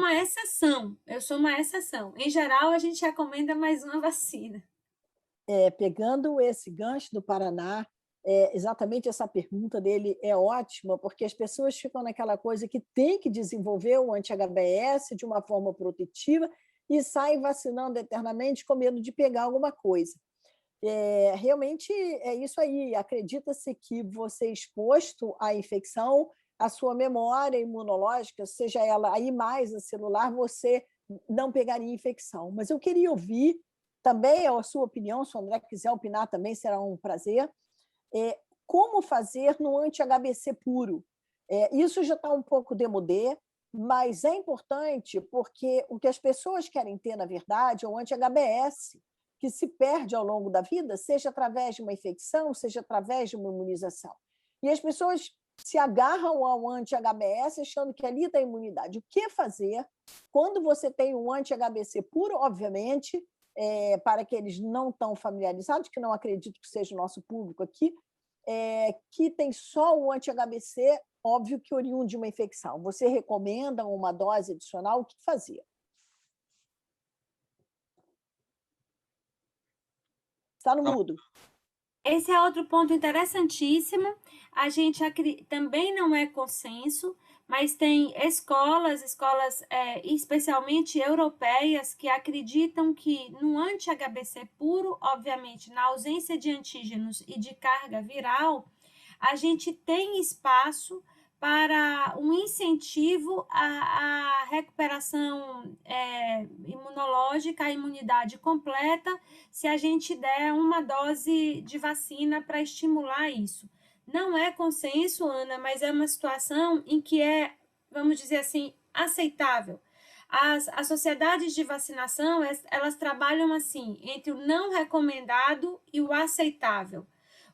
uma exceção. Em geral, a gente recomenda mais uma vacina. Pegando esse gancho do Paraná, exatamente essa pergunta dele é ótima, porque as pessoas ficam naquela coisa que tem que desenvolver o anti-HBS de uma forma protetiva e saem vacinando eternamente com medo de pegar alguma coisa. Realmente é isso aí. Acredita-se que você exposto à infecção, a sua memória imunológica, seja ela aí mais a celular, você não pegaria infecção. Mas eu queria ouvir também a sua opinião, se o André quiser opinar também, será um prazer. Como fazer no anti-HBC puro? Isso já está um pouco demodé, mas é importante porque o que as pessoas querem ter, na verdade, é o anti-HBS, que se perde ao longo da vida, seja através de uma infecção, seja através de uma imunização. E as pessoas se agarram ao anti-HBS achando que ali está a imunidade. O que fazer quando você tem um anti-HBC puro, obviamente, para aqueles não tão familiarizados, que não acredito que seja o nosso público aqui, que tem só o anti-HBC, óbvio que oriundo de uma infecção. Você recomenda uma dose adicional? O que fazer? Está no mudo. Esse é outro ponto interessantíssimo. A gente também não é consenso, mas tem escolas especialmente europeias, que acreditam que no anti-HBC puro, obviamente, na ausência de antígenos e de carga viral, a gente tem espaço para um incentivo à recuperação imunológica, à imunidade completa, se a gente der uma dose de vacina para estimular isso. Não é consenso, Ana, mas é uma situação em que vamos dizer assim, aceitável. As sociedades de vacinação, elas trabalham assim, entre o não recomendado e o aceitável.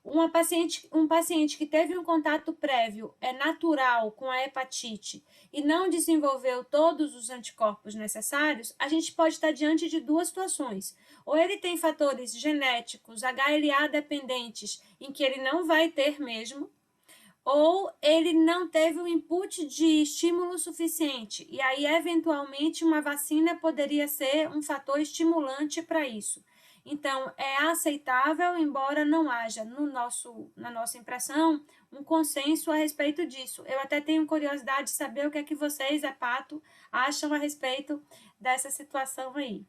Um paciente que teve um contato prévio natural com a hepatite e não desenvolveu todos os anticorpos necessários, a gente pode estar diante de duas situações. Ou ele tem fatores genéticos, HLA dependentes, em que ele não vai ter mesmo, ou ele não teve o input de estímulo suficiente, e aí, eventualmente, uma vacina poderia ser um fator estimulante para isso. Então, é aceitável, embora não haja, na nossa impressão, um consenso a respeito disso. Eu até tenho curiosidade de saber o que é que vocês, Hepato, acham a respeito dessa situação aí.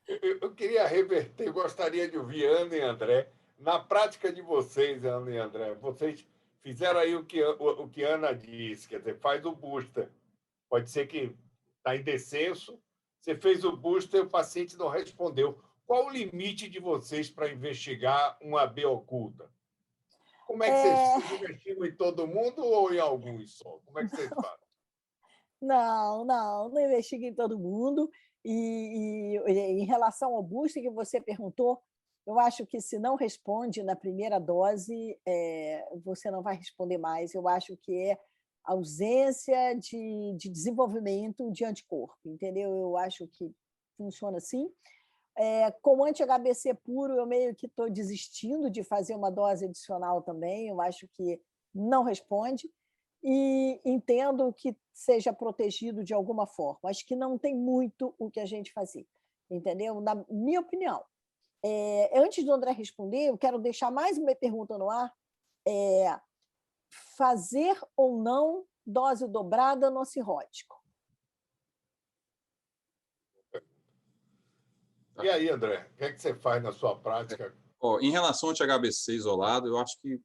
Eu queria reverter, gostaria de ouvir Ana e André. Na prática de vocês, Ana e André, vocês fizeram aí o que Ana disse, quer dizer, faz o booster. Pode ser que está em descenso, você fez o booster e o paciente não respondeu. Qual o limite de vocês para investigar uma B oculta? Como é que vocês investigam em todo mundo ou em alguns só? Como é que vocês fazem? Não investiga em todo mundo. E em relação ao booster que você perguntou, eu acho que se não responde na primeira dose, você não vai responder mais. Eu acho que é ausência de desenvolvimento de anticorpo, entendeu? Eu acho que funciona assim. Com anti-HBC puro, eu meio que estou desistindo de fazer uma dose adicional também, eu acho que não responde, e entendo que seja protegido de alguma forma. Acho que não tem muito o que a gente fazer, entendeu? Na minha opinião. Antes do André responder, eu quero deixar mais uma pergunta no ar. Fazer ou não dose dobrada no cirrótico? E aí, André, o que é que você faz na sua prática? Em relação ao THBC isolado, eu acho que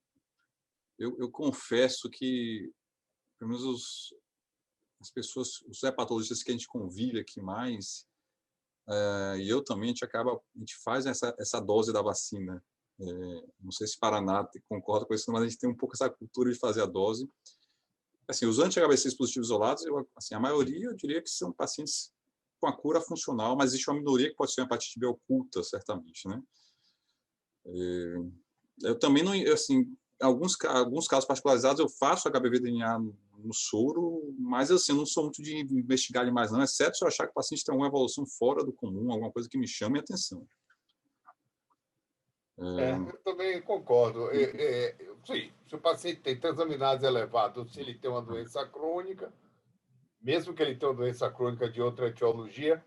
eu confesso que, pelo menos as pessoas, os hepatologistas que a gente convive aqui mais, e eu também, a gente faz essa dose da vacina. Não sei se Paraná concorda com isso, mas a gente tem um pouco essa cultura de fazer a dose. Assim, os anti-HBCs positivos isolados, assim, a maioria, eu diria que são pacientes com a cura funcional, mas existe uma minoria que pode ser uma hepatite B oculta, certamente, né? Eu também não, assim, alguns casos particularizados eu faço HBV-DNA no soro, mas assim, eu não sou muito de investigar demais não, exceto se eu achar que o paciente tem alguma evolução fora do comum, alguma coisa que me chame a atenção. Eu também concordo. Sim, se o paciente tem transaminases elevados, se ele tem uma doença crônica, mesmo que ele tenha uma doença crônica de outra etiologia,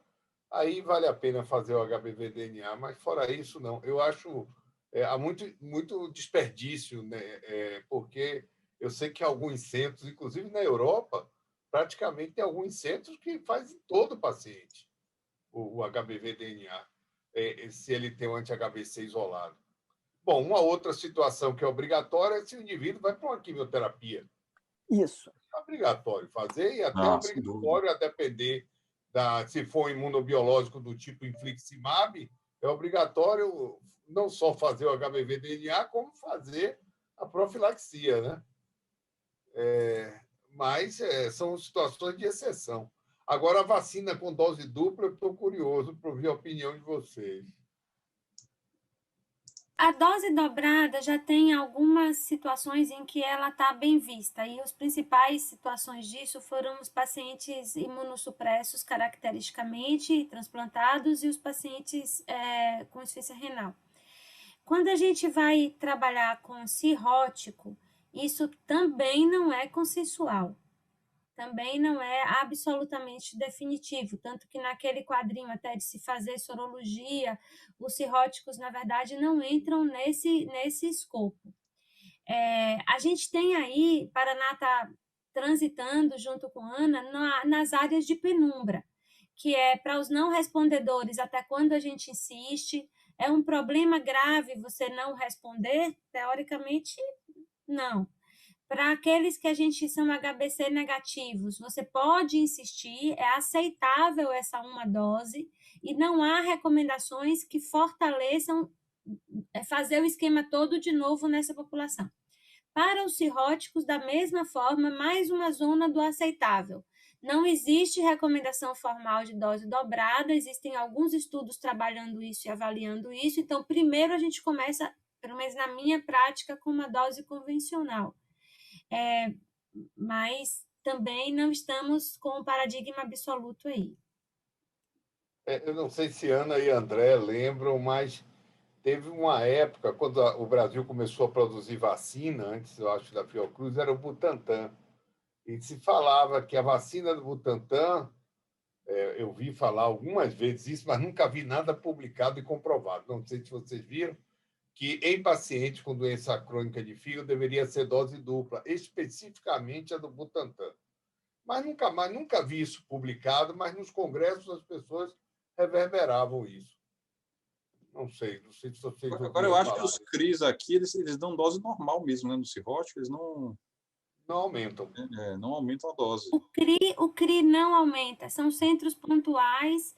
aí vale a pena fazer o HBV-DNA, mas fora isso, não. Eu acho há muito desperdício, né? Porque eu sei que alguns centros, inclusive na Europa, praticamente tem alguns centros que fazem todo o paciente o HBV-DNA, se ele tem um anti-HBC isolado. Bom, uma outra situação que é obrigatória é se o indivíduo vai para uma quimioterapia. Isso. É obrigatório fazer e até obrigatório, a depender se for um imunobiológico do tipo infliximab, é obrigatório não só fazer o HBV-DNA, como fazer a profilaxia, né? Mas são situações de exceção. Agora, a vacina com dose dupla, eu estou curioso para ouvir a opinião de vocês. A dose dobrada já tem algumas situações em que ela está bem vista, e as principais situações disso foram os pacientes imunossupressos, caracteristicamente transplantados, e os pacientes com insuficiência renal. Quando a gente vai trabalhar com cirrótico, isso também não é consensual. também não é absolutamente definitivo, tanto que naquele quadrinho até de se fazer sorologia, os cirróticos, na verdade, não entram nesse escopo. A gente tem aí, Paraná está transitando junto com Ana nas áreas de penumbra, que é para os não respondedores, até quando a gente insiste, é um problema grave você não responder? Teoricamente, não. Para aqueles que a gente chama HBC negativos, você pode insistir, é aceitável essa uma dose e não há recomendações que fortaleçam fazer o esquema todo de novo nessa população. Para os cirróticos, da mesma forma, mais uma zona do aceitável. Não existe recomendação formal de dose dobrada, existem alguns estudos trabalhando isso e avaliando isso, então primeiro a gente começa, pelo menos na minha prática, com uma dose convencional. Mas também não estamos com um paradigma absoluto aí. Eu não sei se Ana e André lembram, mas teve uma época, quando o Brasil começou a produzir vacina, antes, eu acho, da Fiocruz, era o Butantan. E se falava que a vacina do Butantan, eu vi falar algumas vezes isso, mas nunca vi nada publicado e comprovado. Não sei se vocês viram, que em pacientes com doença crônica de fígado deveria ser dose dupla, especificamente a do Butantan. Mas nunca vi isso publicado, mas nos congressos as pessoas reverberavam isso. Não sei se vocês ouviram Agora, eu acho falar. que os CRIs aqui, eles dão dose normal mesmo, né? No cirrótico, eles não aumentam. Não aumentam a dose. O CRI não aumenta, são centros pontuais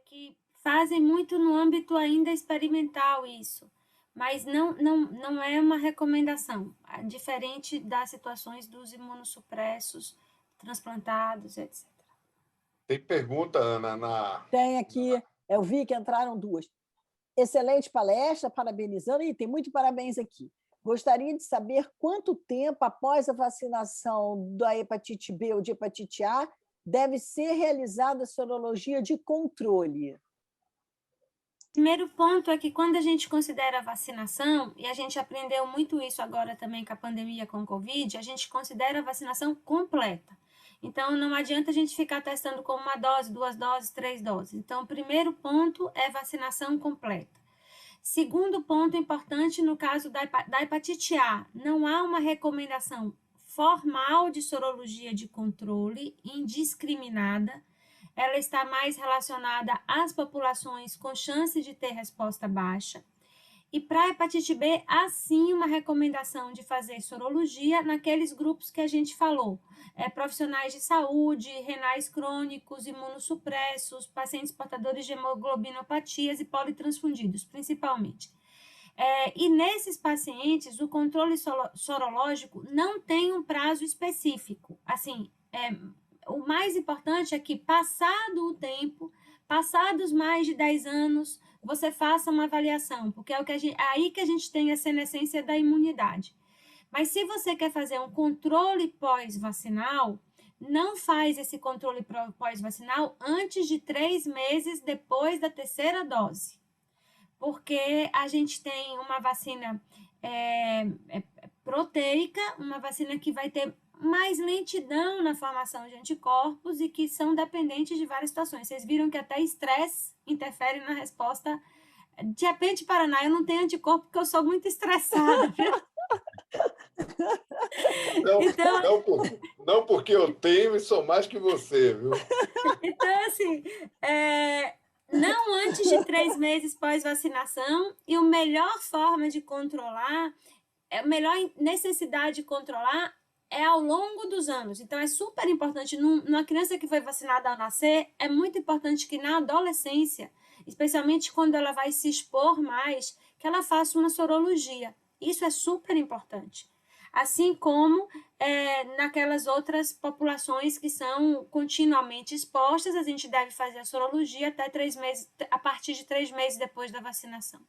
que fazem muito no âmbito ainda experimental isso, mas não é uma recomendação, diferente das situações dos imunossupressos, transplantados, etc. Tem pergunta, Ana? Tem aqui, eu vi que entraram duas. Excelente palestra, parabenizando. E tem muito parabéns aqui. Gostaria de saber quanto tempo após a vacinação da hepatite B ou de hepatite A deve ser realizada a sorologia de controle. Primeiro ponto é que quando a gente considera a vacinação, e a gente aprendeu muito isso agora também com a pandemia com o Covid, a gente considera a vacinação completa. Então, não adianta a gente ficar testando com uma dose, 2 doses, 3 doses. Então, o primeiro ponto é vacinação completa. Segundo ponto importante no caso da hepatite A, não há uma recomendação formal de sorologia de controle indiscriminada. Ela está mais relacionada às populações com chance de ter resposta baixa. E para a hepatite B, há sim uma recomendação de fazer sorologia naqueles grupos que a gente falou. Profissionais de saúde, renais crônicos, imunossupressos, pacientes portadores de hemoglobinopatias e politransfundidos, principalmente. E nesses pacientes, o controle sorológico não tem um prazo específico. Assim, o mais importante é que, passado o tempo, passados mais de 10 anos, você faça uma avaliação, porque é aí que a gente tem a senescência da imunidade. Mas se você quer fazer um controle pós-vacinal, não faz esse controle pós-vacinal antes de 3 meses depois da terceira dose, porque a gente tem uma vacina proteica, uma vacina que vai ter mais lentidão na formação de anticorpos e que são dependentes de várias situações. Vocês viram que até estresse interfere na resposta. De repente, Paraná, eu não tenho anticorpo porque eu sou muito estressada, viu? Não porque eu tenho e sou mais que você, viu? Então, assim, não antes de 3 meses pós-vacinação, e a melhor forma de controlar, a melhor necessidade de controlar é ao longo dos anos. Então, é super importante, numa criança que foi vacinada ao nascer, é muito importante que na adolescência, especialmente quando ela vai se expor mais, que ela faça uma sorologia. Isso é super importante. Assim como naquelas outras populações que são continuamente expostas, a gente deve fazer a sorologia até 3 meses, a partir de 3 meses depois da vacinação.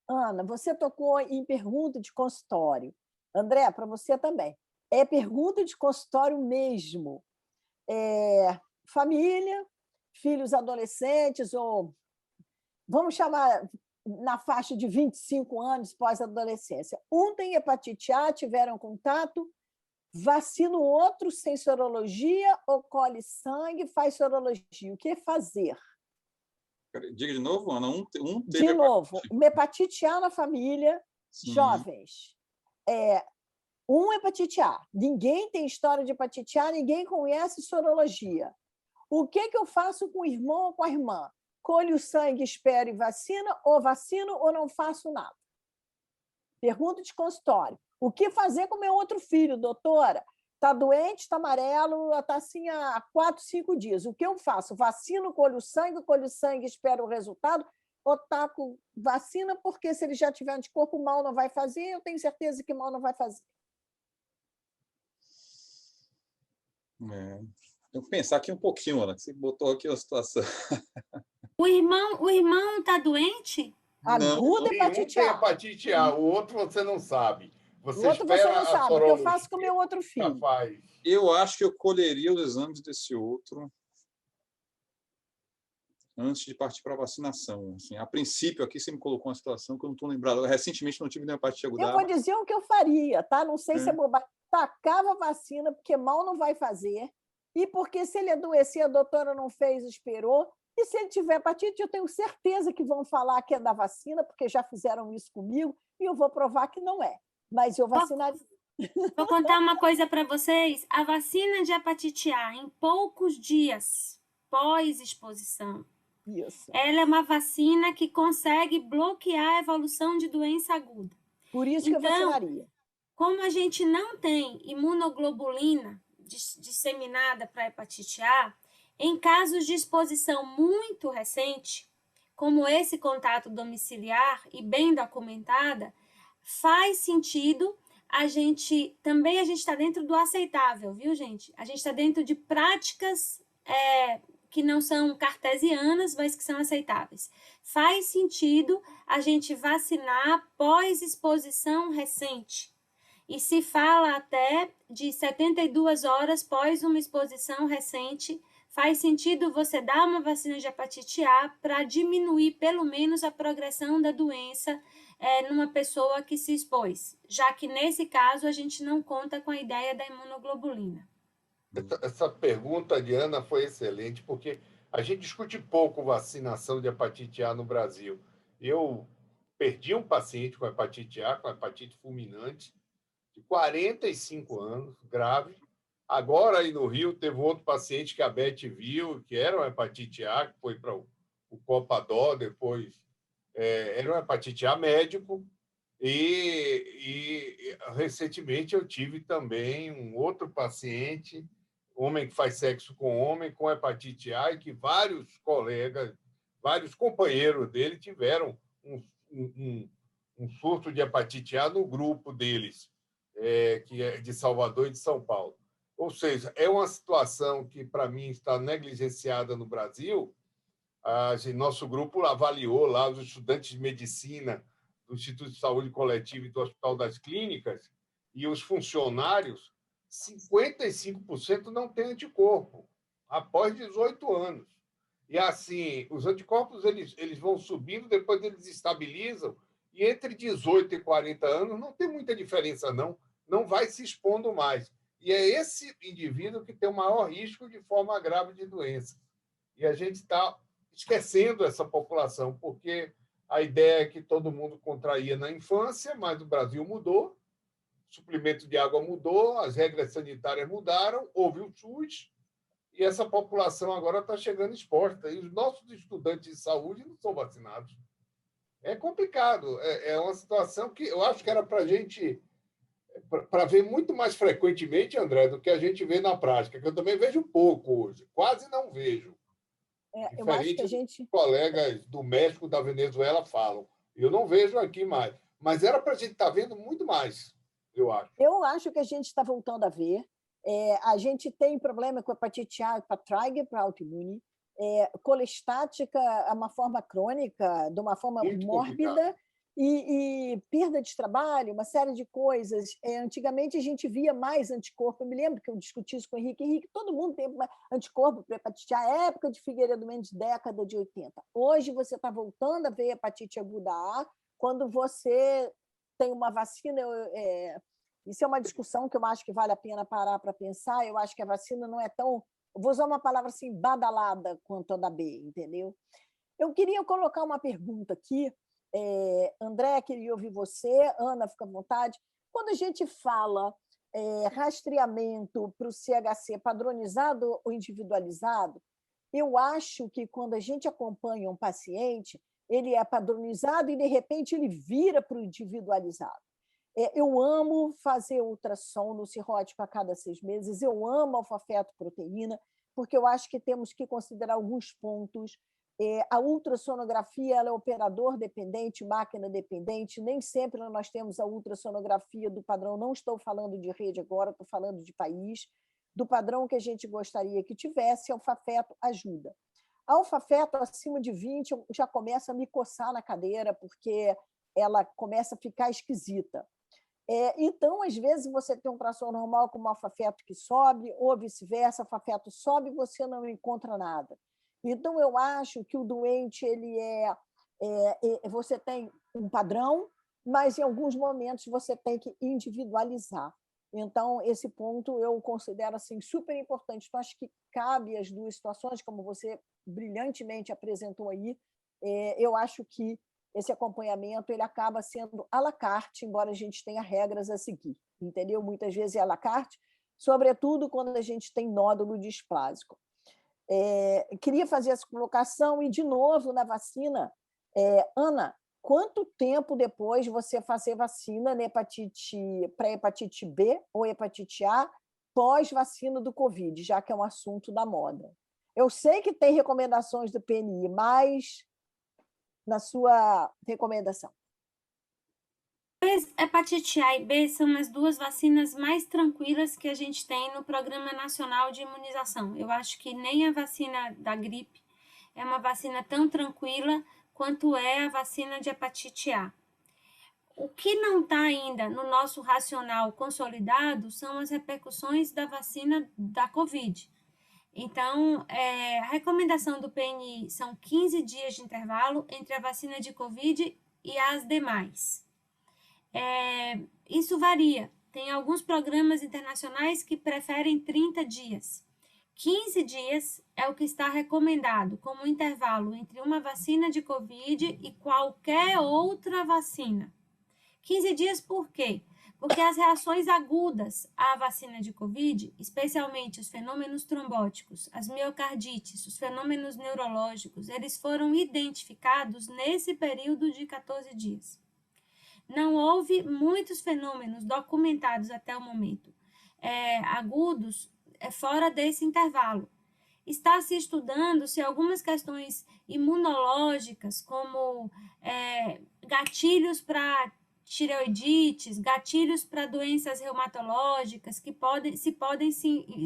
Ana, você tocou em pergunta de consultório. André, para você também. É pergunta de consultório mesmo. Família, filhos adolescentes, ou vamos chamar na faixa de 25 anos pós-adolescência. Um tem hepatite A, tiveram contato Vacina o outro sem sorologia ou colhe sangue, faz sorologia? O que fazer? Diga de novo, Ana. Um De teve novo, uma hepatite A na família, Sim. jovens. Hepatite A. Ninguém tem história de hepatite A, ninguém conhece sorologia. O que eu faço com o irmão ou com a irmã? Colho o sangue, espero e vacino ou não faço nada? Pergunta de consultório. O que fazer com meu outro filho, doutora? Está doente, está amarelo, está assim há 4, 5 dias. O que eu faço? Vacino, colho o sangue, espero o resultado, ou taco vacina, porque se ele já tiver anticorpo, mal não vai fazer, eu tenho certeza que mal não vai fazer. Eu vou pensar aqui um pouquinho, Ana, que você botou aqui a situação. O irmão está doente? Aguda Nenhum hepatite tem A. hepatite A, o outro você não sabe. Você O outro você espera não a sabe. O que eu sorologia, faço com o meu outro já filho? faz. Eu acho que eu colheria os exames desse outro antes de partir para a vacinação. Assim, a princípio, aqui você me colocou uma situação que eu não estou lembrado. Recentemente não tive nenhuma hepatite Eu aguda. vou dizer o que eu faria, tá? Não sei se é bobagem. Tacava a vacina, porque mal não vai fazer, e porque se ele adoecer, a doutora não fez, esperou, e se ele tiver hepatite, eu tenho certeza que vão falar que é da vacina, porque já fizeram isso comigo, e eu vou provar que não é. Mas eu vacinaria. Vou contar uma coisa para vocês. A vacina de hepatite A, em poucos dias pós-exposição, Isso. ela é uma vacina que consegue bloquear a evolução de doença aguda. Por isso que eu vacinaria. Como a gente não tem imunoglobulina disseminada para hepatite A, em casos de exposição muito recente, como esse contato domiciliar e bem documentada, faz sentido a gente está dentro do aceitável, viu, gente? A gente está dentro de práticas que não são cartesianas, mas que são aceitáveis. Faz sentido a gente vacinar pós-exposição recente. E se fala até de 72 horas pós uma exposição recente, faz sentido você dar uma vacina de hepatite A para diminuir pelo menos a progressão da doença numa pessoa que se expôs, já que nesse caso a gente não conta com a ideia da imunoglobulina. Essa pergunta de Ana foi excelente, porque a gente discute pouco vacinação de hepatite A no Brasil. Eu perdi um paciente com hepatite A, com hepatite fulminante, de 45 anos, grave. Agora, aí no Rio, teve outro paciente que a Beth viu, que era uma hepatite A, que foi para o Copadó, depois era uma hepatite A médico. E recentemente eu tive também um outro paciente, homem que faz sexo com homem, com hepatite A, e que vários colegas, vários companheiros dele tiveram um surto de hepatite A no grupo deles, que é de Salvador e de São Paulo. Ou seja, é uma situação que, para mim, está negligenciada no Brasil. Nosso grupo avaliou lá os estudantes de medicina do Instituto de Saúde Coletiva e do Hospital das Clínicas, e os funcionários, 55% não têm anticorpo após 18 anos. E assim, os anticorpos eles vão subindo, depois eles estabilizam, e entre 18 e 40 anos não tem muita diferença, não vai se expondo mais. E é esse indivíduo que tem o maior risco de forma grave de doença. E a gente está esquecendo essa população, porque a ideia é que todo mundo contraía na infância, mas o Brasil mudou, o suplemento de água mudou, as regras sanitárias mudaram, houve o SUS, e essa população agora está chegando exposta. E os nossos estudantes de saúde não são vacinados. É complicado. É uma situação que eu acho que era para a gente para ver muito mais frequentemente, André, do que a gente vê na prática, que eu também vejo pouco hoje, quase não vejo. Eu acho que a gente... colegas do México, da Venezuela falam. Eu não vejo aqui mais. Mas era para a gente estar vendo muito mais, eu acho. Eu acho que a gente está voltando a ver. A gente tem problema com hepatite A para Trigger, para autoimune. Colestática é uma forma crônica, de uma forma muito mórbida. Complicado. E perda de trabalho, uma série de coisas. Antigamente, a gente via mais anticorpo. Eu me lembro que eu discuti isso com o Henrique. Henrique, todo mundo tem anticorpo para hepatite A, época de Figueiredo Mendes, década de 80. Hoje, você está voltando a ver hepatite aguda A, quando você tem uma vacina. Isso é uma discussão que eu acho que vale a pena parar para pensar. Eu acho que a vacina não é tão, vou usar uma palavra assim, badalada quanto a da B, entendeu? Eu queria colocar uma pergunta aqui. André, queria ouvir você. Ana, fica à vontade. Quando a gente fala rastreamento para o CHC padronizado ou individualizado, eu acho que quando a gente acompanha um paciente, ele é padronizado e, de repente, ele vira para o individualizado. Eu amo fazer ultrassom no cirrótico a cada 6 meses, eu amo alfa-fetoproteína, porque eu acho que temos que considerar alguns pontos. A ultrassonografia ela é operador dependente, máquina dependente, nem sempre nós temos a ultrassonografia do padrão, não estou falando de rede agora, estou falando de país, do padrão que a gente gostaria que tivesse, alfa-feto ajuda. A alfa-feto acima de 20 já começa a me coçar na cadeira, porque ela começa a ficar esquisita. Então, às vezes, você tem um ultrassom normal com uma alfa-feto que sobe, ou vice-versa, a alfa-feto sobe e você não encontra nada. Então, eu acho que o doente você tem um padrão, mas, em alguns momentos, você tem que individualizar. Então, esse ponto eu considero assim, super importante. Então, acho que cabe as duas situações, como você brilhantemente apresentou aí. Eu acho que esse acompanhamento ele acaba sendo à la carte, embora a gente tenha regras a seguir, entendeu? Muitas vezes é à la carte, sobretudo quando a gente tem nódulo displásico. Queria fazer essa colocação e, de novo, na vacina, Ana, quanto tempo depois você fazer vacina para hepatite B ou hepatite A pós-vacina do Covid, já que é um assunto da moda? Eu sei que tem recomendações do PNI, mas na sua recomendação. Hepatite A e B são as 2 vacinas mais tranquilas que a gente tem no Programa Nacional de Imunização. Eu acho que nem a vacina da gripe é uma vacina tão tranquila quanto é a vacina de hepatite A. O que não está ainda no nosso racional consolidado são as repercussões da vacina da Covid. Então, a recomendação do PNI são 15 dias de intervalo entre a vacina de Covid e as demais. Isso varia. Tem alguns programas internacionais que preferem 30 dias. 15 dias é o que está recomendado como intervalo entre uma vacina de Covid e qualquer outra vacina. 15 dias por quê? Porque as reações agudas à vacina de Covid, especialmente os fenômenos trombóticos, as miocardites, os fenômenos neurológicos, eles foram identificados nesse período de 14 dias. Não houve muitos fenômenos documentados até o momento, agudos, fora desse intervalo. Está se estudando se algumas questões imunológicas, como gatilhos para tireoidites, gatilhos para doenças reumatológicas, que podem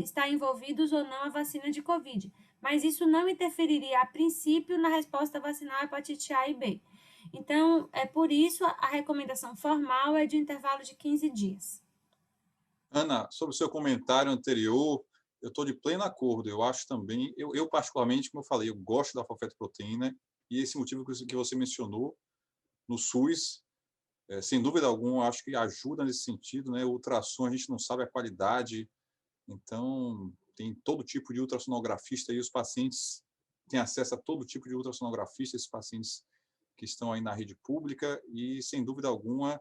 estar envolvidos ou não a vacina de Covid. Mas isso não interferiria, a princípio, na resposta vacinal à hepatite A e B. Então, por isso, a recomendação formal é de intervalo de 15 dias. Ana, sobre o seu comentário anterior, eu estou de pleno acordo. Eu acho também, eu particularmente, como eu falei, eu gosto da alfa-fetoproteína e esse motivo que você mencionou no SUS, sem dúvida alguma, acho que ajuda nesse sentido, né? O ultrassom, a gente não sabe a qualidade, então tem todo tipo de ultrassonografista e os pacientes têm acesso a todo tipo de ultrassonografista, esses pacientes que estão aí na rede pública e, sem dúvida alguma,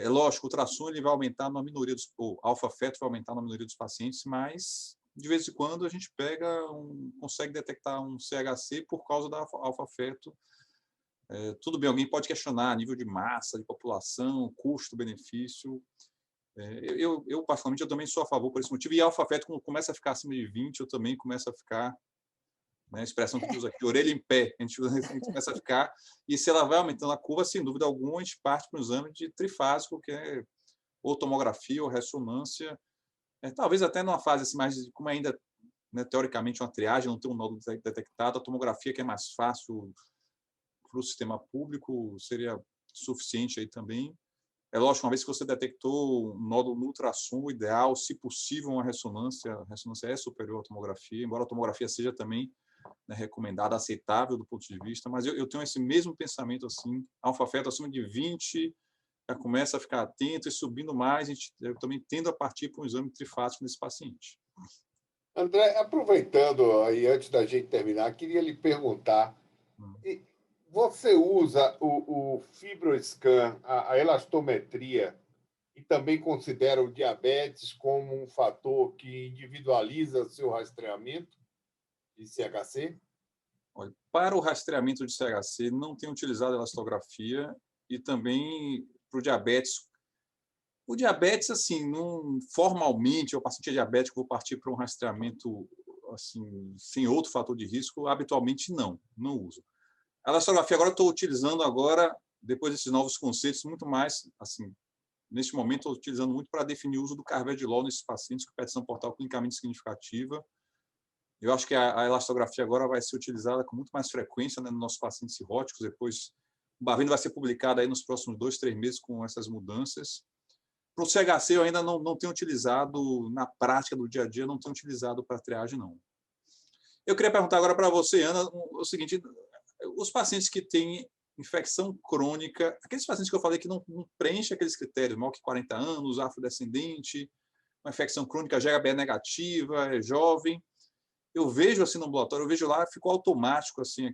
lógico, o ultrassom ele vai aumentar na minoria o alfa-feto vai aumentar na minoria dos pacientes, mas de vez em quando a gente consegue detectar um CHC por causa da alfa-feto. Tudo bem, alguém pode questionar nível de massa, de população, custo-benefício. Eu, particularmente, eu também sou a favor por esse motivo. E a alfa-feto, quando começa a ficar acima de 20, eu também começo a ficar, né, a expressão que a gente usa aqui, orelha em pé, a gente começa a ficar. E se ela vai aumentando a curva, sem dúvida alguma, a gente parte para um exame de trifásico, que é ou tomografia ou ressonância. Talvez até numa fase assim, mais, como ainda, né, teoricamente, uma triagem, não tem um nódulo detectado, a tomografia, que é mais fácil para o sistema público, seria suficiente aí também. É lógico, uma vez que você detectou um nódulo no ultrassom, o ideal, se possível, uma ressonância. A ressonância é superior à tomografia, embora a tomografia seja também, né, recomendada, aceitável do ponto de vista, mas eu tenho esse mesmo pensamento assim, alfa-feto acima de 20, já começa a ficar atento e subindo mais, eu também tendo a partir para um exame trifásico nesse paciente. André, aproveitando aí, antes da gente terminar, queria lhe perguntar, você usa o FibroScan, a elastometria, e também considera o diabetes como um fator que individualiza seu rastreamento de CHC? Olha, para o rastreamento de CHC, não tenho utilizado elastografia e também para o diabetes. O diabetes, assim, não, formalmente, o paciente diabético, vou partir para um rastreamento assim, sem outro fator de risco, habitualmente não uso. A elastografia agora estou utilizando depois desses novos conceitos, muito mais, assim, neste momento estou utilizando muito para definir o uso do carvedilol nesses pacientes com petição portal clinicamente significativa. Eu acho que a elastografia agora vai ser utilizada com muito mais frequência, né, nos nossos pacientes cirróticos. Depois, o Baveno vai ser publicado aí nos próximos 2, 3 meses com essas mudanças. Para o CHC, eu ainda não tenho utilizado, na prática do dia a dia, não tenho utilizado para triagem, não. Eu queria perguntar agora para você, Ana, o seguinte: os pacientes que têm infecção crônica, aqueles pacientes que eu falei que não preenchem aqueles critérios, maior que 40 anos, afrodescendente, uma infecção crônica GHB negativa, é jovem, eu vejo assim no ambulatório, eu vejo lá, ficou automático, assim,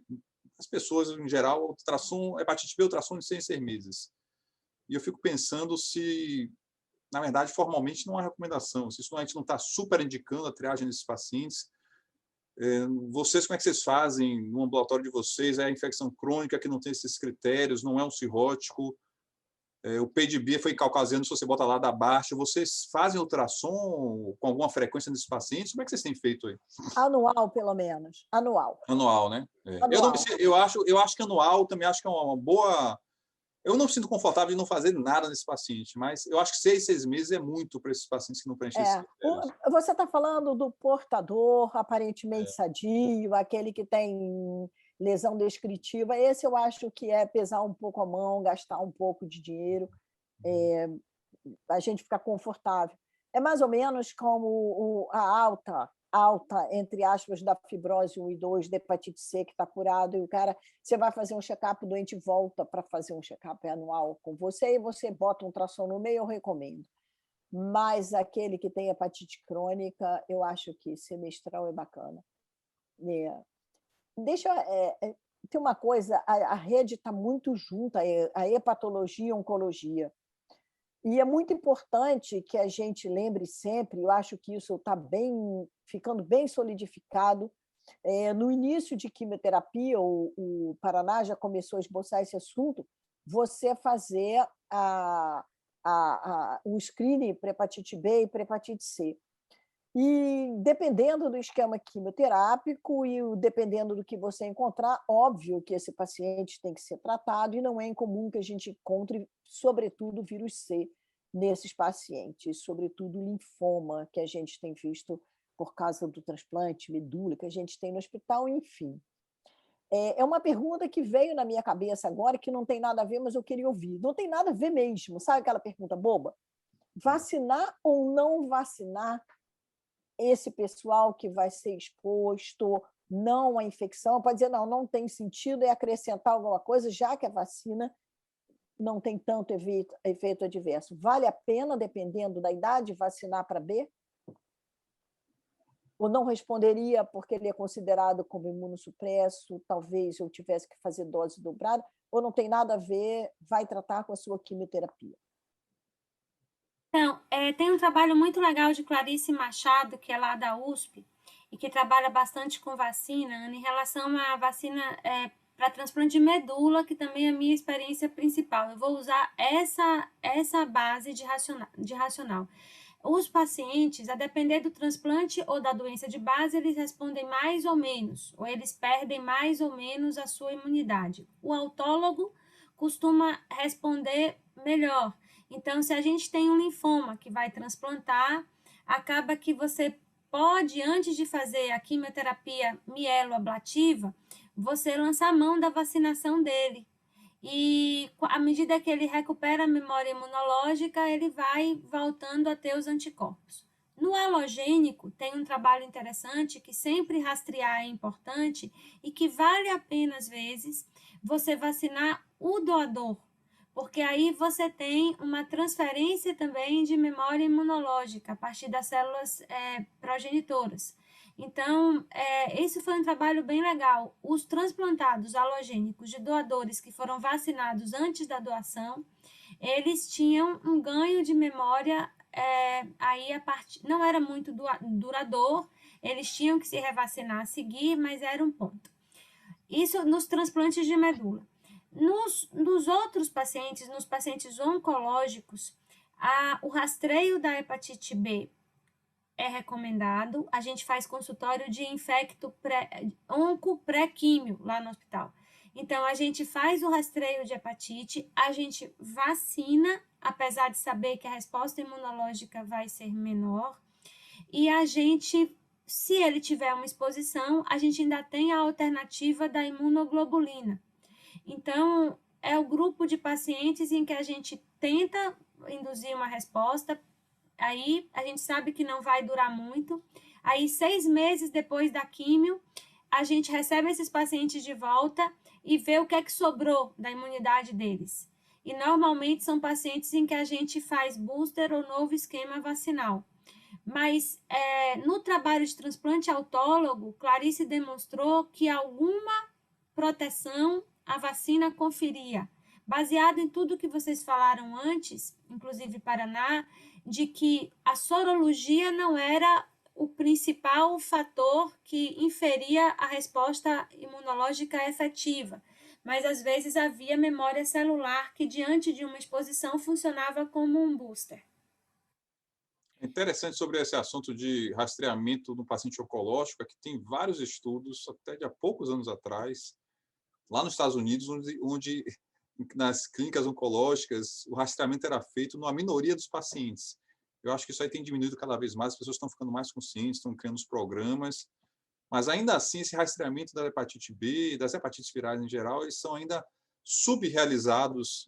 as pessoas, em geral, ultrassom, hepatite B, ultrassom de 6 meses. E eu fico pensando se, na verdade, formalmente não há recomendação, se isso a gente não está super indicando a triagem desses pacientes. Vocês, como é que vocês fazem no ambulatório de vocês? É a infecção crônica que não tem esses critérios, não é um cirrótico, o PDB foi caucasiano, se você bota lá da baixa, vocês fazem ultrassom com alguma frequência nesses pacientes? Como é que vocês têm feito aí? Anual, pelo menos. Anual. Anual, né? Anual. Eu acho que anual também acho que é uma boa... Eu não me sinto confortável de não fazer nada nesse paciente, mas eu acho que 6 meses é muito para esses pacientes que não preenchem esses critérios. Você está falando do portador aparentemente sadio, aquele que tem lesão descritiva. Esse eu acho que é pesar um pouco a mão, gastar um pouco de dinheiro, a gente ficar confortável. É mais ou menos como a alta, entre aspas, da fibrose 1 e 2, da hepatite C, que está curado, e o cara, você vai fazer um check-up, o doente volta para fazer um check-up anual com você, e você bota um ultrassom no meio, eu recomendo. Mas aquele que tem hepatite crônica, eu acho que semestral é bacana. Tem uma coisa, a rede está muito junta, a hepatologia e a oncologia. E é muito importante que a gente lembre sempre, eu acho que isso está ficando bem solidificado. No início de quimioterapia, o Paraná já começou a esboçar esse assunto, você fazer o screening para hepatite B e para hepatite C. E dependendo do esquema quimioterápico e dependendo do que você encontrar, óbvio que esse paciente tem que ser tratado e não é incomum que a gente encontre, sobretudo, vírus C nesses pacientes, sobretudo linfoma, que a gente tem visto por causa do transplante, medula, que a gente tem no hospital, enfim. É uma pergunta que veio na minha cabeça agora, que não tem nada a ver, mas eu queria ouvir. Não tem nada a ver mesmo, sabe aquela pergunta boba? Vacinar ou não vacinar esse pessoal que vai ser exposto não à infecção? Pode dizer, não tem sentido acrescentar alguma coisa, já que a vacina não tem tanto efeito adverso. Vale a pena, dependendo da idade, vacinar para B? Ou não responderia porque ele é considerado como imunossupresso, talvez eu tivesse que fazer dose dobrada, ou não tem nada a ver, vai tratar com a sua quimioterapia? Então, tem um trabalho muito legal de Clarice Machado, que é lá da USP, e que trabalha bastante com vacina, em relação à vacina para transplante de medula, que também é a minha experiência principal. Eu vou usar essa base de racional. Os pacientes, a depender do transplante ou da doença de base, eles respondem mais ou menos, ou eles perdem mais ou menos a sua imunidade. O autólogo costuma responder melhor. Então, se a gente tem um linfoma que vai transplantar, acaba que você pode, antes de fazer a quimioterapia mieloablativa, você lançar a mão da vacinação dele. E à medida que ele recupera a memória imunológica, ele vai voltando a ter os anticorpos. No alogênico, tem um trabalho interessante que sempre rastrear é importante e que vale a pena, às vezes, você vacinar o doador, porque aí você tem uma transferência também de memória imunológica a partir das células progenitoras. Então, esse foi um trabalho bem legal. Os transplantados alogênicos de doadores que foram vacinados antes da doação, eles tinham um ganho de memória, aí não era muito duradouro, eles tinham que se revacinar a seguir, mas era um ponto. Isso nos transplantes de medula. Nos outros pacientes, nos pacientes oncológicos, o rastreio da hepatite B é recomendado. A gente faz consultório de onco pré-químio lá no hospital. Então, a gente faz o rastreio de hepatite, a gente vacina, apesar de saber que a resposta imunológica vai ser menor, e a gente, se ele tiver uma exposição, a gente ainda tem a alternativa da imunoglobulina. Então, é o grupo de pacientes em que a gente tenta induzir uma resposta, aí a gente sabe que não vai durar muito, aí 6 meses depois da químio, a gente recebe esses pacientes de volta e vê o que é que sobrou da imunidade deles. E normalmente são pacientes em que a gente faz booster ou novo esquema vacinal. Mas no trabalho de transplante autólogo, Clarice demonstrou que alguma proteção a vacina conferia, baseado em tudo que vocês falaram antes, inclusive Paraná, de que a sorologia não era o principal fator que inferia a resposta imunológica efetiva, mas às vezes havia memória celular que, diante de uma exposição, funcionava como um booster. É interessante sobre esse assunto de rastreamento no paciente oncológico, é que tem vários estudos, até de há poucos anos atrás, lá nos Estados Unidos, onde nas clínicas oncológicas o rastreamento era feito numa minoria dos pacientes. Eu acho que isso aí tem diminuído cada vez mais, as pessoas estão ficando mais conscientes, estão criando os programas, mas ainda assim esse rastreamento da hepatite B e das hepatites virais em geral, eles são ainda subrealizados,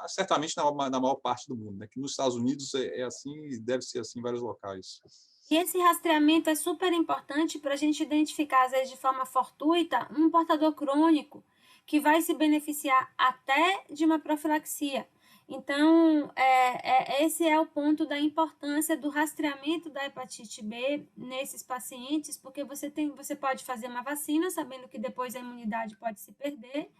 certamente na maior parte do mundo, né? Que nos Estados Unidos é assim e deve ser assim em vários locais. E esse rastreamento é super importante para a gente identificar, às vezes de forma fortuita, um portador crônico que vai se beneficiar até de uma profilaxia. Então, esse é o ponto da importância do rastreamento da hepatite B nesses pacientes, porque você pode fazer uma vacina, sabendo que depois a imunidade pode se perder,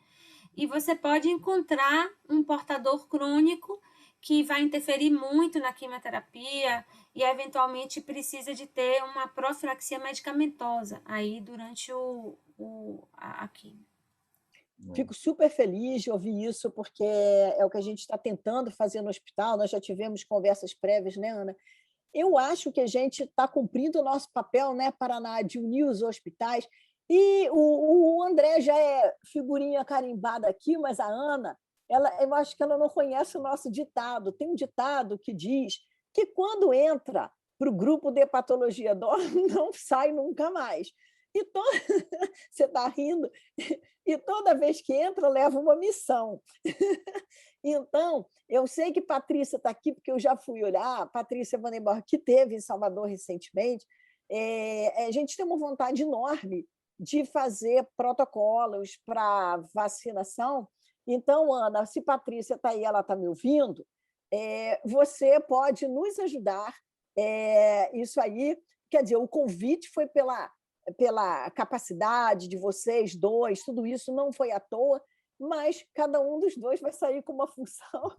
e você pode encontrar um portador crônico que vai interferir muito na quimioterapia e, eventualmente, precisa de ter uma profilaxia medicamentosa aí durante a quimio. Fico super feliz de ouvir isso, porque é o que a gente está tentando fazer no hospital. Nós já tivemos conversas prévias, né, Ana? Eu acho que a gente está cumprindo o nosso papel, né, Paraná, de unir os hospitais. E o André já é figurinha carimbada aqui, mas a Ana, eu acho que ela não conhece o nosso ditado. Tem um ditado que diz que quando entra para o grupo de hepatologia DOR, não sai nunca mais. E você está rindo, e toda vez que entra, leva uma missão. Então, eu sei que Patrícia está aqui, porque eu já fui olhar, Patrícia Vandenborg, que teve em Salvador recentemente, a gente tem uma vontade enorme de fazer protocolos para vacinação. Então, Ana, se Patrícia está aí, ela está me ouvindo, você pode nos ajudar. Isso aí, quer dizer, o convite foi pela capacidade de vocês dois, tudo isso não foi à toa, mas cada um dos dois vai sair com uma função,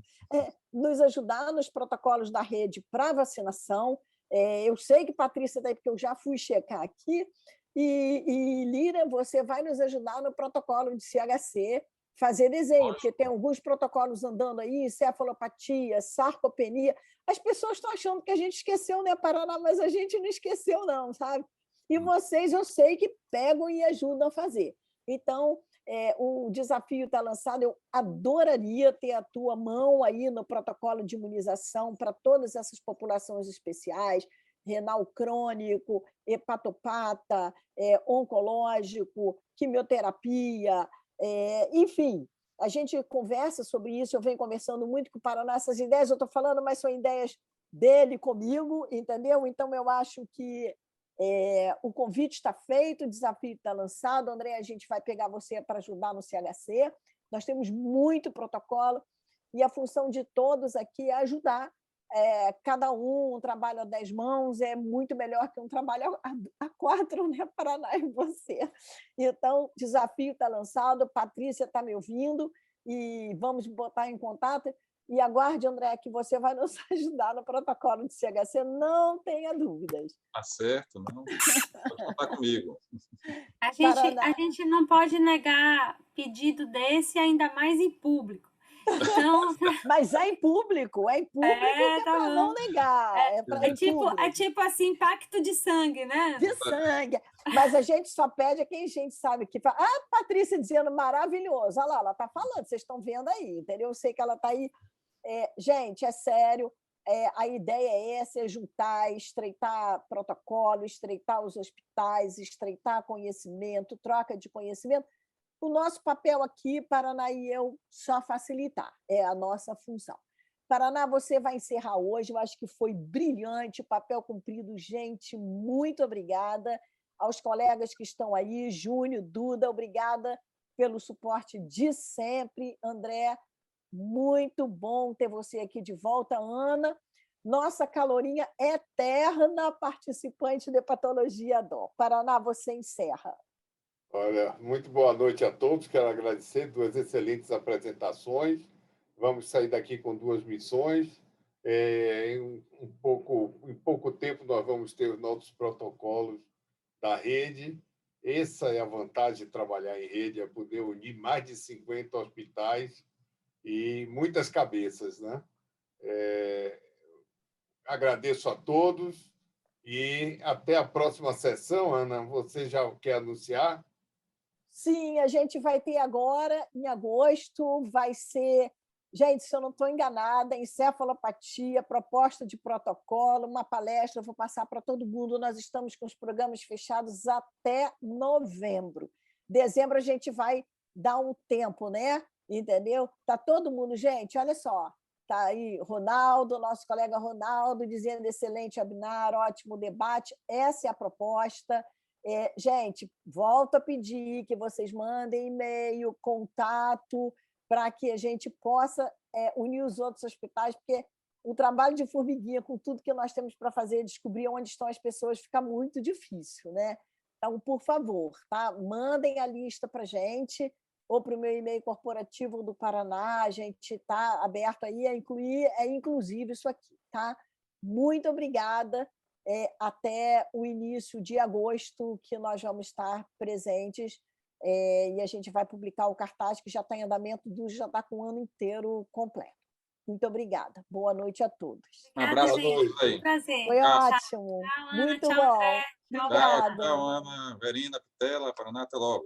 nos ajudar nos protocolos da rede para vacinação. Eu sei que Patrícia está aí, porque eu já fui checar aqui, e Lira, você vai nos ajudar no protocolo de CHC, fazer desenho, porque tem alguns protocolos andando aí, encefalopatia, sarcopenia. As pessoas estão achando que a gente esqueceu, né, Paraná, mas a gente não esqueceu, não, sabe? E vocês, eu sei que pegam e ajudam a fazer. Então, o desafio está lançado. Eu adoraria ter a tua mão aí no protocolo de imunização para todas essas populações especiais, renal crônico, hepatopata, oncológico, quimioterapia, enfim. A gente conversa sobre isso, eu venho conversando muito com o Paraná, essas ideias eu estou falando, mas são ideias dele comigo, entendeu? Então, eu acho que o convite está feito, o desafio está lançado. André, a gente vai pegar você para ajudar no CHC. nós temos muito protocolo, e a função de todos aqui é ajudar. Cada um trabalho a 10 mãos é muito melhor que um trabalho a 4, né, Paraná e você. Então, o desafio está lançado, Patrícia está me ouvindo, e vamos botar em contato. E aguarde, André, que você vai nos ajudar no protocolo de CHC, não tenha dúvidas. Tá certo, não. Pode contar comigo. A gente não pode negar pedido desse, ainda mais em público. Então... Mas é em público que é tá para não negar. É tipo assim, pacto de sangue, né? De sangue. Mas a gente só pede a quem a gente sabe que fala. Ah, Patrícia dizendo maravilhoso. Olha lá, ela está falando, vocês estão vendo aí, entendeu? Eu sei que ela está aí. Gente, é sério. A ideia é essa, é juntar, estreitar protocolo, estreitar os hospitais, estreitar conhecimento, troca de conhecimento. O nosso papel aqui, Paraná e eu, só facilitar, é a nossa função. Paraná, você vai encerrar hoje, eu acho que foi brilhante, papel cumprido, gente, muito obrigada. Aos colegas que estão aí, Júnior, Duda, obrigada pelo suporte de sempre. André, muito bom ter você aqui de volta. Ana, nossa calorinha eterna participante de Patologia Dó. Paraná, você encerra. Olha, muito boa noite a todos. Quero agradecer 2 excelentes apresentações. Vamos sair daqui com 2 missões. Em pouco tempo, nós vamos ter os nossos protocolos da rede. Essa é a vantagem de trabalhar em rede, é poder unir mais de 50 hospitais e muitas cabeças, né? Agradeço a todos e até a próxima sessão. Ana, você já quer anunciar? Sim, a gente vai ter agora, em agosto, vai ser, gente, se eu não estou enganada, encefalopatia, proposta de protocolo, uma palestra, eu vou passar para todo mundo. Nós estamos com os programas fechados até novembro. Dezembro a gente vai dar um tempo, né? Entendeu? Tá todo mundo, gente, olha só, tá aí Ronaldo, nosso colega Ronaldo, dizendo excelente webinar, ótimo debate, essa é a proposta. Gente, volto a pedir que vocês mandem e-mail, contato, para que a gente possa unir os outros hospitais, porque o trabalho de formiguinha, com tudo que nós temos para fazer, descobrir onde estão as pessoas, fica muito difícil, né? Então, por favor, tá? Mandem a lista para a gente, ou para o meu e-mail corporativo do Paraná, a gente está aberto aí a incluir, inclusive isso aqui, tá? Muito obrigada. Até o início de agosto, que nós vamos estar presentes, e a gente vai publicar o cartaz, que já está em andamento, já está com o ano inteiro completo. Muito obrigada. Boa noite a todos. Um abraço a todos aí. Prazer. Foi ótimo. Tchau, Ana. Muito Tchau, bom. André. Obrigada. Tchau, Ana, Verina, Pitela, Paraná, até logo.